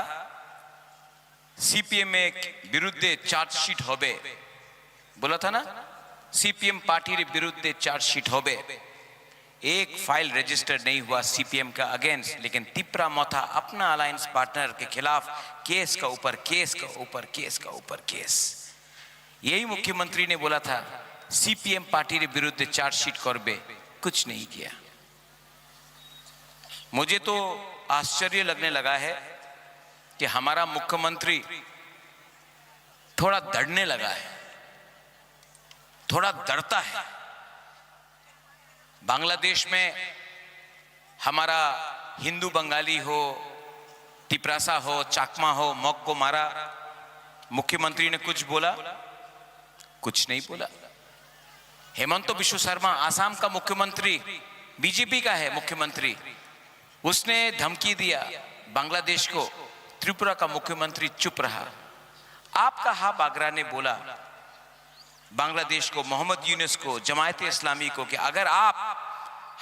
सीपीएम में विरुद्ध चार्जशीट होबे, बोला था ना, सीपीएम पार्टी रे विरुद्ध चार्जशीट होबे। एक फाइल रजिस्टर नहीं हुआ सीपीएम का अगेंस्ट, लेकिन तिप्रा मोथा अपना अलायंस पार्टनर के खिलाफ केस का ऊपर केस का ऊपर केस का ऊपर केस। यही मुख्यमंत्री ने बोला था सीपीएम पार्टी के विरुद्ध चार्जशीट करबे, कुछ नहीं किया। मुझे तो आश्चर्य लगने लगा है कि हमारा मुख्यमंत्री थोड़ा डरने लगा है, थोड़ा डरता है। बांग्लादेश में हमारा हिंदू बंगाली हो, तिप्रासा हो, चाकमा हो, मौक को मारा, मुख्यमंत्री ने कुछ बोला? कुछ नहीं बोला। हेमंत बिश्व शर्मा आसाम का मुख्यमंत्री, बीजेपी का है मुख्यमंत्री, उसने धमकी दिया बांग्लादेश को, त्रिपुरा का मुख्यमंत्री चुप रहा। आपका हा बागरा ने बोला बांग्लादेश को, मोहम्मद यूनुस को, जमायत इस्लामी को कि अगर आप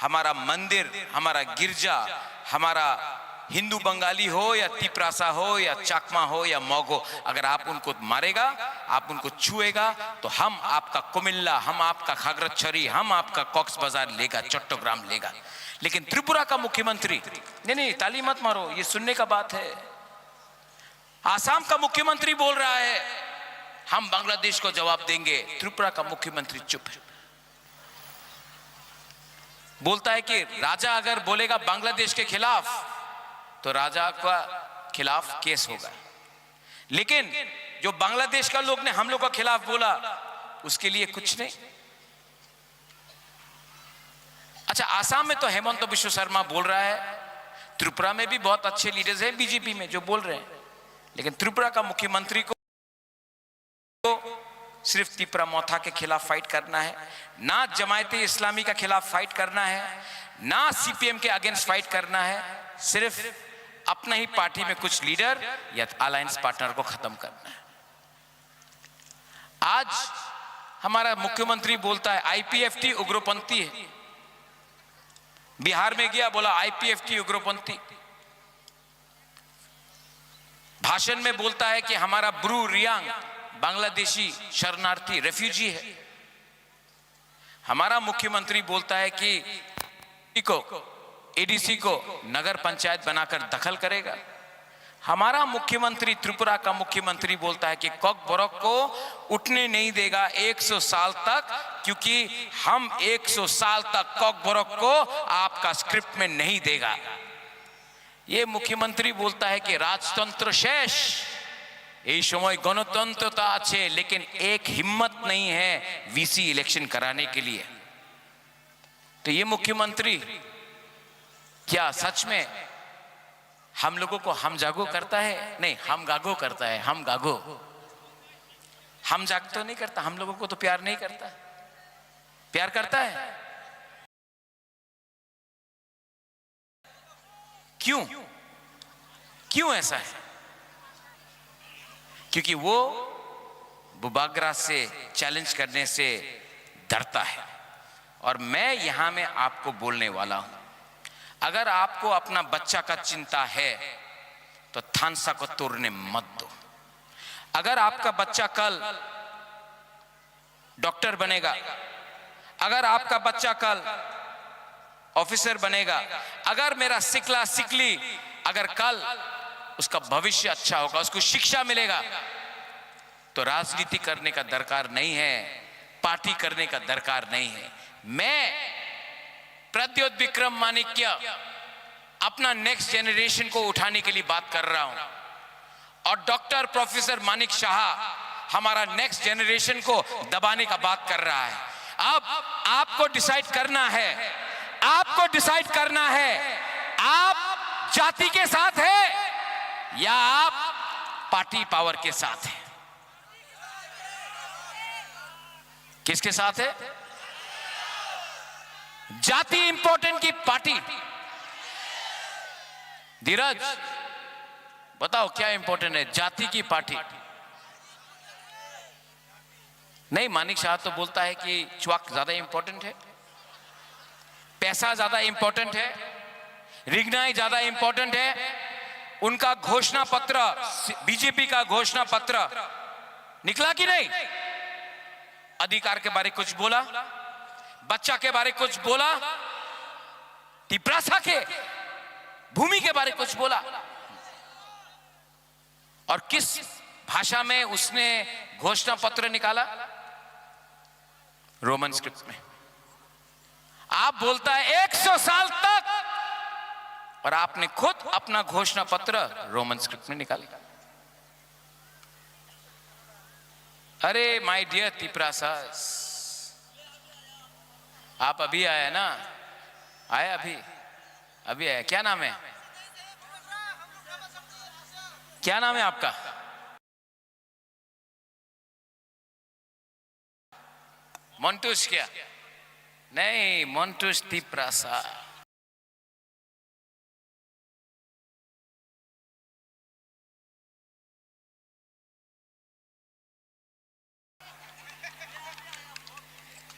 हमारा मंदिर, हमारा गिरजा, हमारा हिंदू बंगाली हो या तिपरासा हो या चाकमा हो या मोगो, अगर आप उनको मारेगा, आप उनको छुएगा, तो हम आपका कुमिल्ला, हम आपका खागरछरी, हम आपका कॉक्स बाजार लेगा, चट्टोग्राम लेगा। लेकिन त्रिपुरा का मुख्यमंत्री, नहीं ताली मत मारो, ये सुनने का बात है। आसाम का मुख्यमंत्री बोल रहा है हम बांग्लादेश को जवाब देंगे, त्रिपुरा का मुख्यमंत्री चुप है। बोलता है कि राजा अगर बोलेगा बांग्लादेश के खिलाफ तो राजा का खिलाफ केस होगा, लेकिन जो बांग्लादेश का लोग ने हम लोग का खिलाफ बोला उसके लिए कुछ नहीं। अच्छा, आसाम में तो हेमंत बिश्व शर्मा बोल रहा है, त्रिपुरा में भी बहुत अच्छे लीडर्स हैं बीजेपी में जो बोल रहे हैं, लेकिन त्रिपुरा का मुख्यमंत्री को सिर्फ तिपरा मोथा के खिलाफ फाइट करना है, ना जमायते इस्लामी का खिलाफ फाइट करना है, ना सीपीएम के अगेंस्ट फाइट करना है, सिर्फ अपना ही पार्टी में कुछ लीडर या अलायंस पार्टनर को खत्म करना है। आज हमारा मुख्यमंत्री बोलता है आईपीएफटी उग्रपंथी है, बिहार में गया बोला आईपीएफटी उग्रपंथी, भाषण में बोलता है कि हमारा ब्रू रियांग बांग्लादेशी शरणार्थी रेफ्यूजी है। हमारा मुख्यमंत्री बोलता है कि एडीसी को नगर पंचायत बनाकर दखल करेगा। हमारा मुख्यमंत्री, त्रिपुरा का मुख्यमंत्री बोलता है कि कॉकबोरोक को उठने नहीं देगा 100 साल तक, क्योंकि हम 100 साल तक कॉकबोरोक को आपका स्क्रिप्ट में नहीं देगा। ये मुख्यमंत्री बोलता है कि राजतंत्र शेष, এই সময় গণতন্ত্রতা আছে, लेकिन एक हिम्मत नहीं है वीसी इलेक्शन कराने के लिए। तो ये मुख्यमंत्री क्या सच में हम लोगों को हम जागो करता है? नहीं, हम गागो करता है, हम गागो। हम जाग तो नहीं करता, हम लोगों को तो प्यार नहीं करता। प्यार करता है? क्यों? क्यों ऐसा है? क्योंकि वो बुबागरा से चैलेंज करने से डरता है। और मैं यहां में आपको बोलने वाला हूं, अगर आपको अपना बच्चा का चिंता है तो थानसा को तोड़ने मत दो। अगर आपका बच्चा कल डॉक्टर बनेगा, अगर आपका बच्चा कल ऑफिसर बनेगा, अगर मेरा सिकला सिकली अगर कल उसका भविष्य अच्छा होगा, उसको शिक्षा मिलेगा, तो राजनीति करने का दरकार नहीं है, पार्टी करने का दरकार नहीं है। मैं प्रद्योत विक्रम माणिक्य अपना नेक्स्ट जेनरेशन को उठाने के लिए बात कर रहा हूं, और डॉक्टर प्रोफेसर मानिक शाह हमारा नेक्स्ट जेनरेशन को दबाने का बात कर रहा है। अब आपको डिसाइड करना है, आपको डिसाइड करना है, आप जाति के साथ है या आप पार्टी पावर के साथ है। किसके साथ है? जाति इंपॉर्टेंट की पार्टी? धीरज बताओ क्या इंपॉर्टेंट है, जाति की पार्टी? नहीं, मानिक शाह तो बोलता है कि च्वाक ज्यादा इंपॉर्टेंट है, पैसा ज्यादा इंपॉर्टेंट है, रिगनाई ज्यादा इंपॉर्टेंट है। उनका घोषणा पत्र, बीजेपी का घोषणा पत्र निकला कि नहीं? अधिकार के बारे कुछ बोला, बच्चा के बारे कुछ बोला, तिपरासा के भूमि के बारे कुछ बोला, और किस भाषा में उसने घोषणा पत्र निकाला? रोमन स्क्रिप्ट में। आप बोलता है 100 साल तक, और आपने खुद अपना घोषणा पत्र रोमन स्क्रिप्ट में निकाला। अरे माय डियर तिपरासा, आप अभी आए ना? आए अभी आए। क्या नाम है? क्या नाम है आपका? मोन्टूस? क्या? नहीं, मोन्टूस तिपरासा।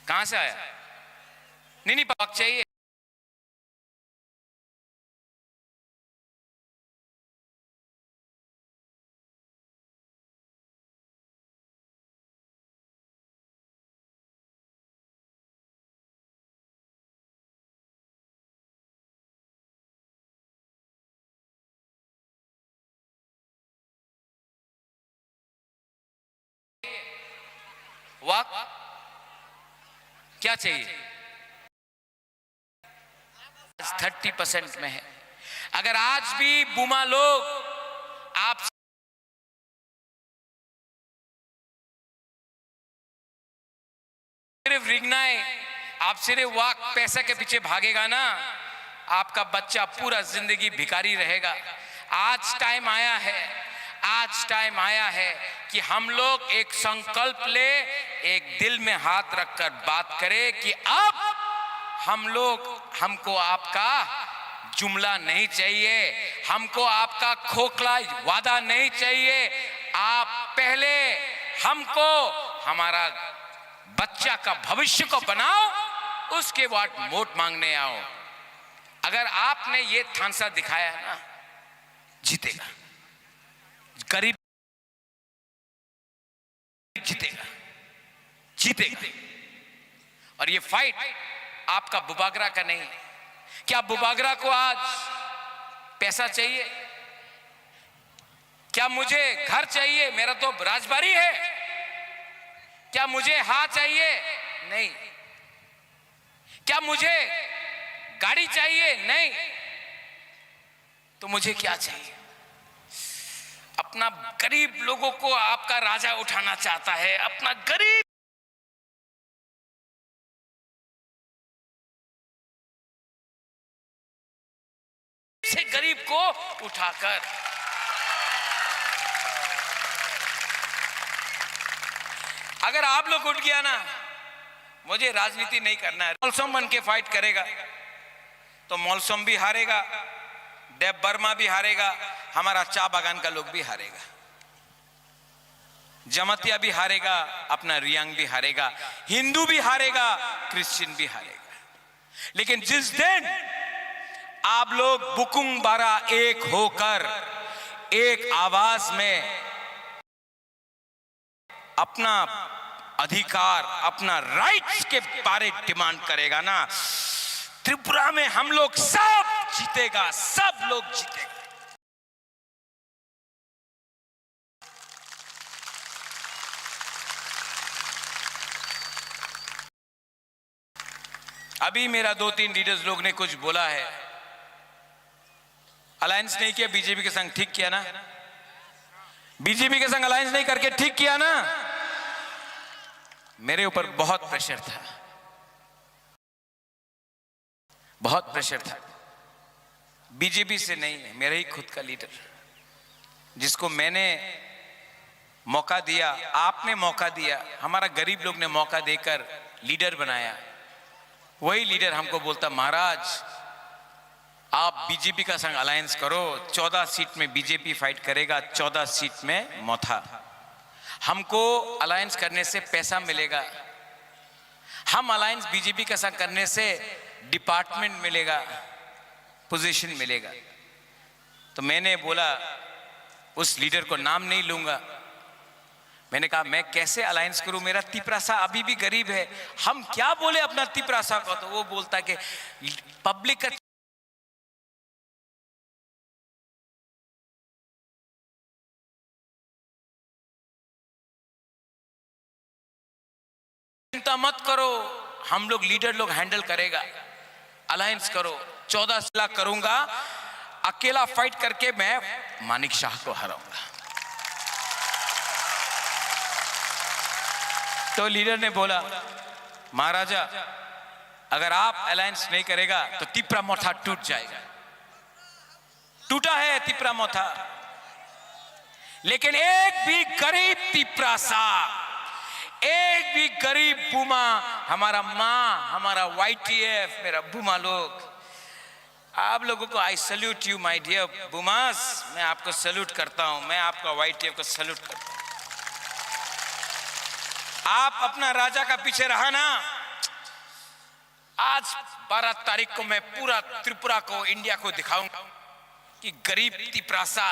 कहां से आया? नहीं, पक चाहिए। वाक क्या चाहिए? 30% में है। अगर आज भी बुमा लोग आप सिर्फ रिगनाए, आप सिर्फ वाक पैसा के पीछे भागेगा ना, आपका बच्चा पूरा जिंदगी भिखारी रहेगा। आज टाइम आया है, आज टाइम आया है कि हम लोग एक संकल्प ले, एक दिल में हाथ रखकर बात करें कि अब हमको आपका जुमला नहीं चाहिए, हमको आपका खोखला वादा नहीं चाहिए। आप पहले हमको हमारा बच्चा का भविष्य को बनाओ, उसके बाद वोट मांगने आओ। अगर आपने ये थानसा दिखाया है ना, जीतेगा, गरीब जीतेगा, जीतेगा। और ये फाइट आपका बुबागरा का नहीं। क्या बुबागरा को आज पैसा चाहिए? क्या मुझे घर चाहिए? मेरा तो राजबारी है। क्या मुझे हाथ चाहिए? नहीं। क्या मुझे गाड़ी चाहिए? नहीं। तो मुझे क्या चाहिए? अपना गरीब लोगों को आपका राजा उठाना चाहता है, अपना गरीब से गरीब को उठाकर। अगर आप लोग उठ गया ना, मुझे राजनीति नहीं करना है। मौलसम बन के फाइट करेगा तो मौलसम भी हारेगा, देव वर्मा भी हारेगा, हमारा चा बागान का लोग भी हारेगा, जमतिया भी हारेगा, अपना रियांग भी हारेगा, हिंदू भी हारेगा, क्रिश्चियन भी हारेगा। लेकिन जिस दिन आप लोग बुकुंग बारा एक होकर एक आवाज में अपना अधिकार, अपना राइट्स के बारे डिमांड करेगा ना, त्रिपुरा में हम लोग सब जीतेगा, सब लोग जीतेगा। अभी मेरा 2-3 लीडर्स लोग ने कुछ बोला है, अलायंस नहीं किया बीजेपी के संग, ठीक किया ना? बीजेपी के संग अलायंस नहीं करके ठीक किया ना? मेरे ऊपर बहुत प्रेशर था, बहुत प्रेशर था। बीजेपी से नहीं, मेरा ही खुद का लीडर, जिसको मैंने मौका दिया, आपने मौका दिया, हमारा गरीब लोग ने मौका देकर लीडर बनाया। वही लीडर हमको बोलता, महाराज आप बीजेपी का संग अलायंस करो, 14 सीट में बीजेपी फाइट करेगा, 14 सीट में मोथा। हमको अलायंस करने से पैसा मिलेगा, हम अलायंस बीजेपी का संग करने से डिपार्टमेंट मिलेगा, पोजीशन मिलेगा। तो मैंने बोला, उस लीडर को नाम नहीं लूंगा, मैंने कहा मैं कैसे अलायंस करूं, मेरा तिपरासा अभी भी गरीब है, हम क्या बोले अपना तिपरासा को। तो वो बोलता कि पब्लिक का चिंता मत करो, हम लोग लीडर लोग हैंडल करेगा, अलायंस करो, 14 लाख करूंगा, अकेला फाइट करके मैं मानिक शाह को हराऊंगा। तो लीडर ने बोला, महाराजा अगर आप अलायंस नहीं करेगा तो तिपरा मोथा टूट जाएगा। टूटा है तिपरा मोथा, लेकिन एक भी गरीब तिपरासा, एक भी गरीब बुमा, हमारा माँ, हमारा YTF, मेरा बुमा लोग, आप लोगों को I salute you my dear बुमास, मैं आपको सल्यूट करता हूं, मैं आपका YTF को सल्यूट करता हूं। आप अपना राजा का पीछे रहा ना, आज 12 तारीख को मैं पूरा त्रिपुरा को, इंडिया को दिखाऊंगा कि गरीब तिपरासा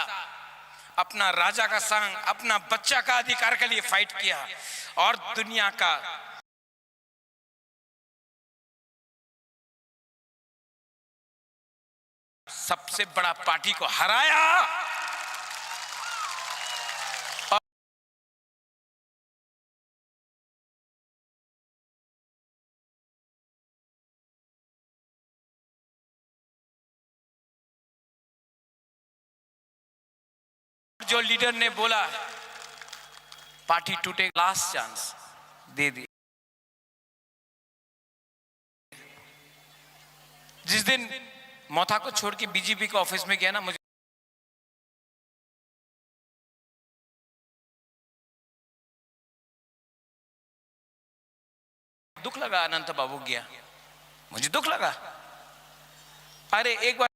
अपना राजा का संग, अपना बच्चा का अधिकार के लिए फाइट किया और दुनिया का सबसे बड़ा पार्टी को हराया। जो लीडर ने बोला पार्टी टूटे, लास्ट चांस दे दी। जिस दिन मोथा को छोड़ के बीजेपी के ऑफिस में गया ना, मुझे दुख लगा। अनंत बाबू गया, मुझे दुख लगा। अरे एक बार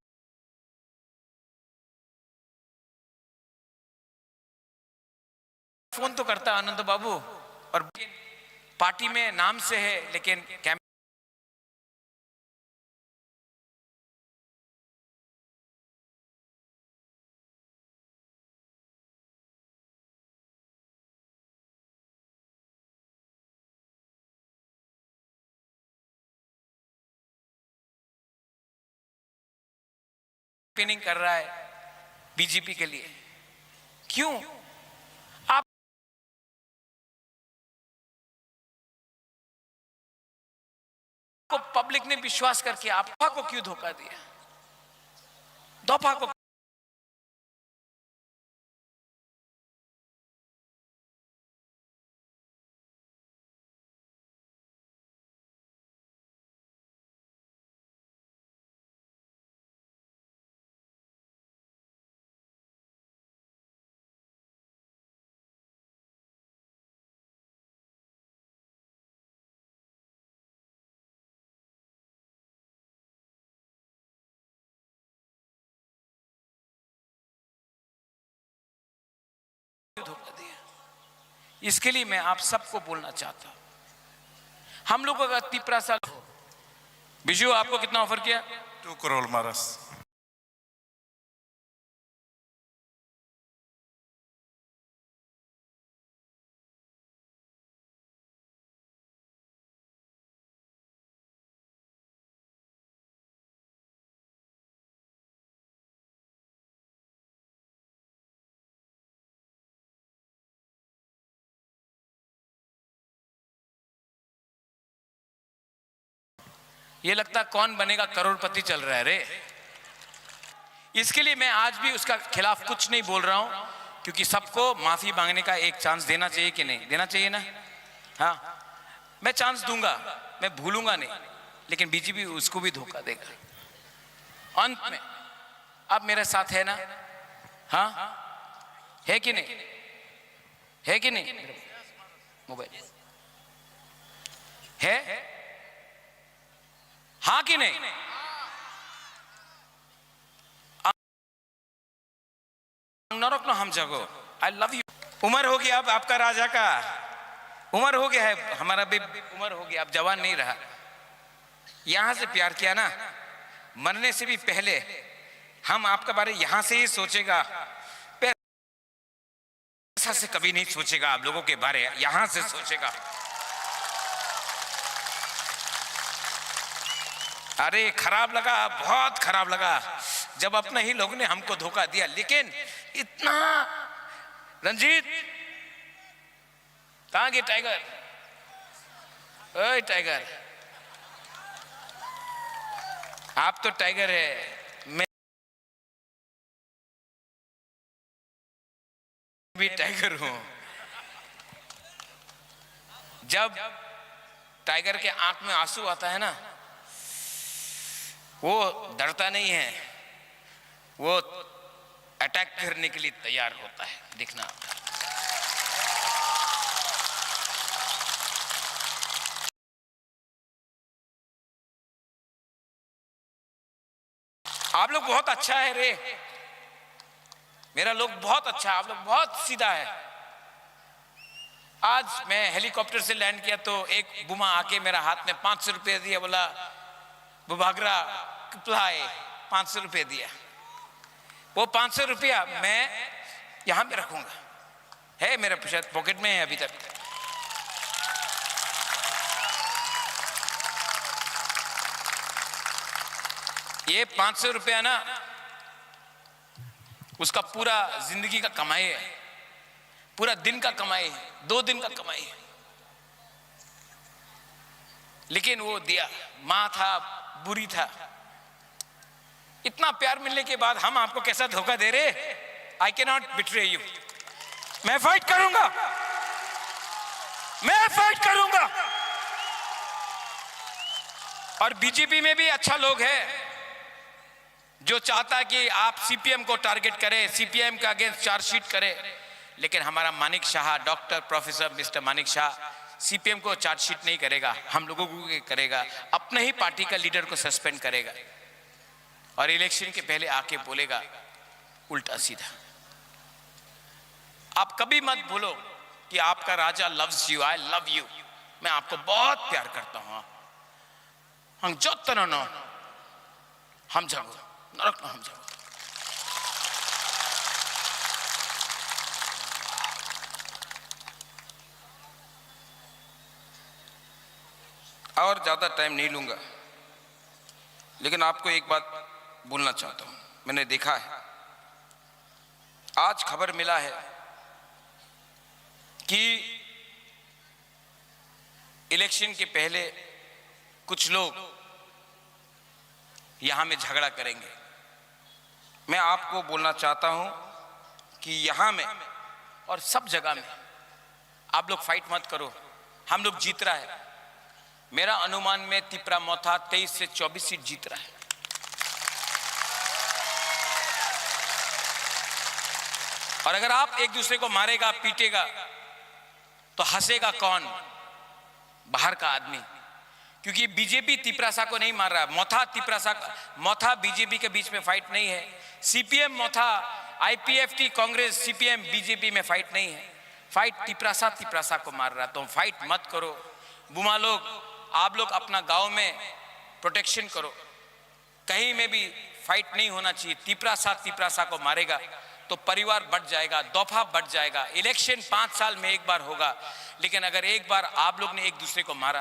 फोन तो करता अनंत बाबू, और पार्टी में नाम से है लेकिन कैंपेनिंग कर रहा है बीजेपी के लिए। क्यों? आप को पब्लिक ने विश्वास करके आपा को क्यों धोखा दिया? दफा को धोखा दिया। इसके लिए मैं आप सबको बोलना चाहता हूं, हम लोग अगर तिपरा साल बिजू आपको कितना ऑफर किया? 2 करोड़ मारस। ये लगता कौन बनेगा करोड़पति चल रहा है रे। इसके लिए मैं आज भी उसका खिलाफ कुछ नहीं बोल रहा हूं, क्योंकि सबको माफी मांगने का एक चांस देना चाहिए कि नहीं देना चाहिए ना? हाँ, मैं चांस दूंगा, मैं भूलूंगा नहीं, लेकिन बीजेपी उसको भी धोखा देगा अंत में। अब मेरे साथ है ना? हाँ, है कि नहीं? है कि नहीं? मोबाइल है? हाँ कि नहीं? न रखना हम जगो। आई लव यू। उम्र हो गया अब आपका राजा का, उम्र हो गया है, हमारा भी उम्र हो गया, अब जवान नहीं रहा। यहां से प्यार किया ना, मरने से भी पहले हम आपका बारे यहां से ही सोचेगा, पैसा से कभी नहीं सोचेगा। आप लोगों के बारे यहां से सोचेगा। अरे खराब लगा, बहुत खराब लगा जब अपने ही लोगों ने हमको धोखा दिया। लेकिन इतना रंजीत कहां गए? टाइगर, ओए टाइगर, आप तो टाइगर है, मैं भी टाइगर हूं। जब टाइगर के आंख में आंसू आता है ना, वो डरता नहीं है, वो अटैक करने के लिए तैयार होता है। देखना आप लोग बहुत अच्छा है रे, मेरा लोग बहुत अच्छा है, आप लोग बहुत सीधा है। आज मैं हेलीकॉप्टर से लैंड किया तो एक बुमा आके मेरा हाथ में 500 रुपये दिया, बोला बुभागरा 500 रुपये दिया। वो 500 रुपया मैं यहां पे रखूंगा, है मेरे पॉकेट में है अभी तक। ये 500 रुपया ना उसका पूरा जिंदगी का कमाई है, पूरा दिन का कमाई है, 2 दिन का कमाई है। लेकिन वो दिया, मां था, बुरी था। इतना प्यार मिलने के बाद हम आपको कैसा धोखा दे रहे? I can not betray you. मैं फाइट करूंगा, मैं फाइट करूंगा। और बीजेपी में भी अच्छा लोग है जो चाहता है कि आप सीपीएम को टारगेट करें, सीपीएम के अगेंस्ट चार्जशीट करें। लेकिन हमारा Manik Shah, doctor professor mister Manik Shah CPM को चार्जशीट नहीं करेगा, हम लोगों को करेगा, अपने ही पार्टी का लीडर को सस्पेंड करेगा और इलेक्शन के पहले आके बोलेगा उल्टा सीधा। आप कभी मत भूलो कि आपका राजा loves you, I love you. मैं आपको बहुत प्यार करता हूं। हम जो तरह न हम जाओ नरक न हम जाओ। और ज्यादा टाइम नहीं लूंगा, लेकिन आपको एक बात बोलना चाहता हूं। मैंने देखा है, आज खबर मिला है कि इलेक्शन के पहले कुछ लोग यहां में झगड़ा करेंगे। मैं आपको बोलना चाहता हूं कि यहां में और सब जगह में आप लोग फाइट मत करो, हम लोग जीत रहा है। मेरा अनुमान में तिपरा मोथा 23 से 24 सीट जीत रहा है। और अगर आप एक दूसरे को मारेगा, पीटेगा, तो हंसेगा कौन? बाहर का आदमी। क्योंकि बीजेपी तिपरासा को नहीं मार रहा। मोथा तिपरासा, मोथा बीजेपी के बीच में फाइट नहीं है। सीपीएम मोथा, आईपीएफटी कांग्रेस, सीपीएम बीजेपी में फाइट नहीं है। फाइट तिपरासा को मार रहा। तो फाइट मत करो। बुमा लोग, आप लोग अपना गांव में प्रोटेक्शन करो, कहीं में भी फाइट नहीं होना चाहिए। तिपरासा को मारेगा तो परिवार बढ़ जाएगा, दफा बढ़ जाएगा। इलेक्शन 5 साल में एक बार होगा, लेकिन अगर एक बार आप लोग ने एक दूसरे को मारा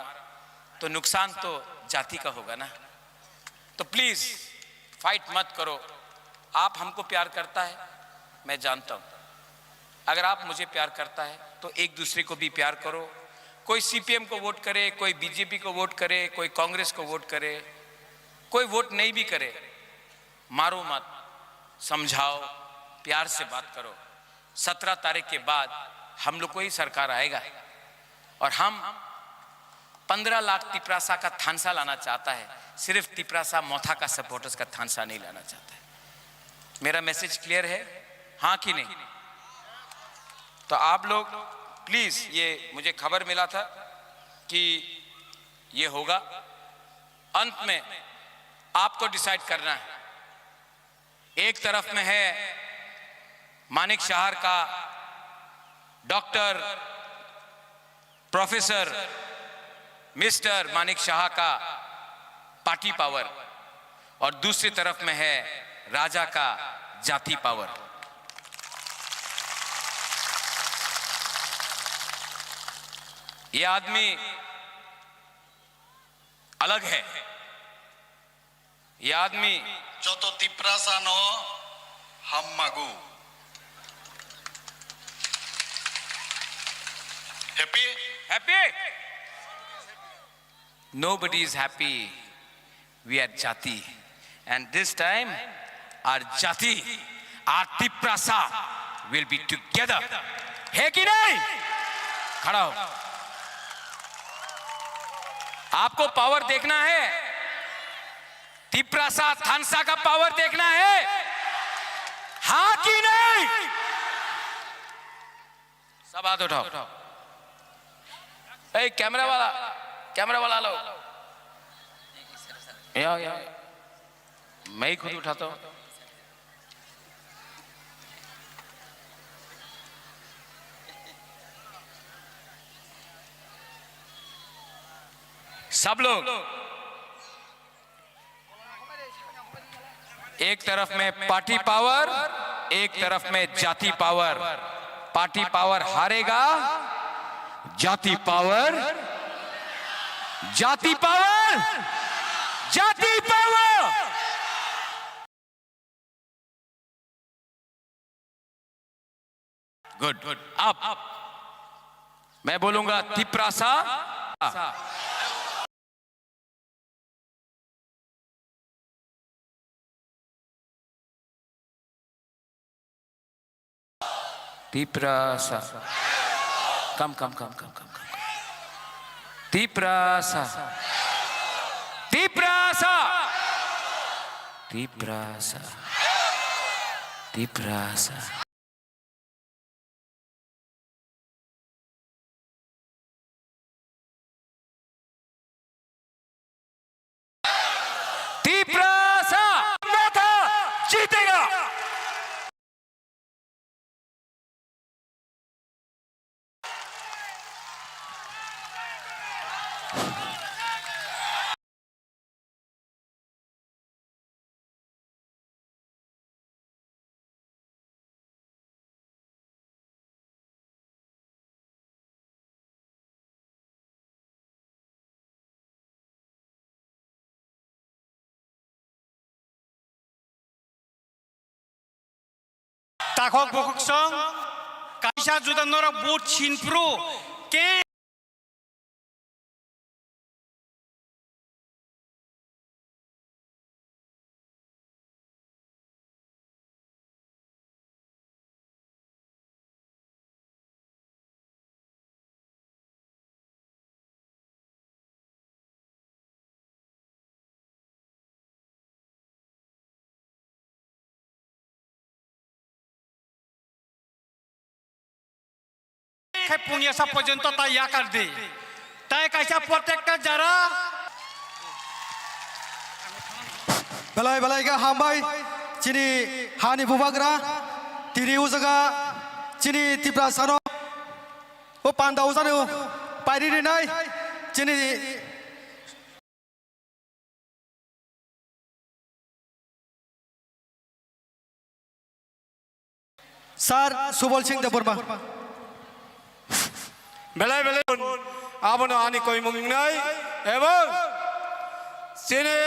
तो नुकसान तो जाति का होगा ना। तो प्लीज फाइट मत करो। आप हमको प्यार करता है, मैं जानता हूं। अगर आप मुझे प्यार करता है तो एक दूसरे को भी प्यार करो। कोई सीपीएम को वोट करे, कोई बीजेपी को वोट करे, कोई कांग्रेस को वोट करे, कोई वोट नहीं भी करे, मारो मत, समझाओ, प्यार से बात करो। 17 तारीख के बाद हम लोग को ही सरकार आएगा और हम 15 लाख तिपरासा का थानसा लाना चाहता है, सिर्फ तिपरासा मोथा का सपोर्टर्स का थानसा नहीं लाना चाहता है। मेरा मैसेज क्लियर है, हाँ कि नहीं? तो आप लोग प्लीज, ये मुझे खबर मिला था कि ये होगा, अंत में आपको डिसाइड करना है। एक तरफ में है मानिक शाह का doctor professor mister Manik Shah का पार्टी पावर, और दूसरी तरफ में है राजा का जाति पावर। ये आदमी अलग है। ये आदमी जो तो तिपरासा नो हम मागू। Happy? happy? Nobody is happy. We are Jati, and this time our Jati, our Tiprasa will be together. है कि नहीं? खड़ा हो। आपको पावर देखना है, तिपरासा थानसा का पावर देखना है, हाँ कि नहीं? सब हाथ उठाओ। ए कैमरा वाला लो। या मैं ही खुद उठाता हूं। सब लोग एक तरफ में पार्टी पावर, एक तरफ में जाति पावर। पार्टी पावर हारेगा, जाति पावर, जाति पावर, जाति पावर। गुड। अब मैं बोलूंगा Tiprasa Tiprasa. Come. Tiprasa. Tiprasa. Tiprasa. Tiprasa. Tiprasa. Mata जीतेगा. Takok bukuk song, kaisa juda norak bot chinpru, ke punya sa pojento ta yakar de. Tai kaisa protector jara Balai ka hambai chini hani bubagra tiri uzaga chini tiprasano o panda uzanu pairi nai chini Sar Subol Singh Deburma বেলাই আবনো আনি কই মুং নাই এবং চিনি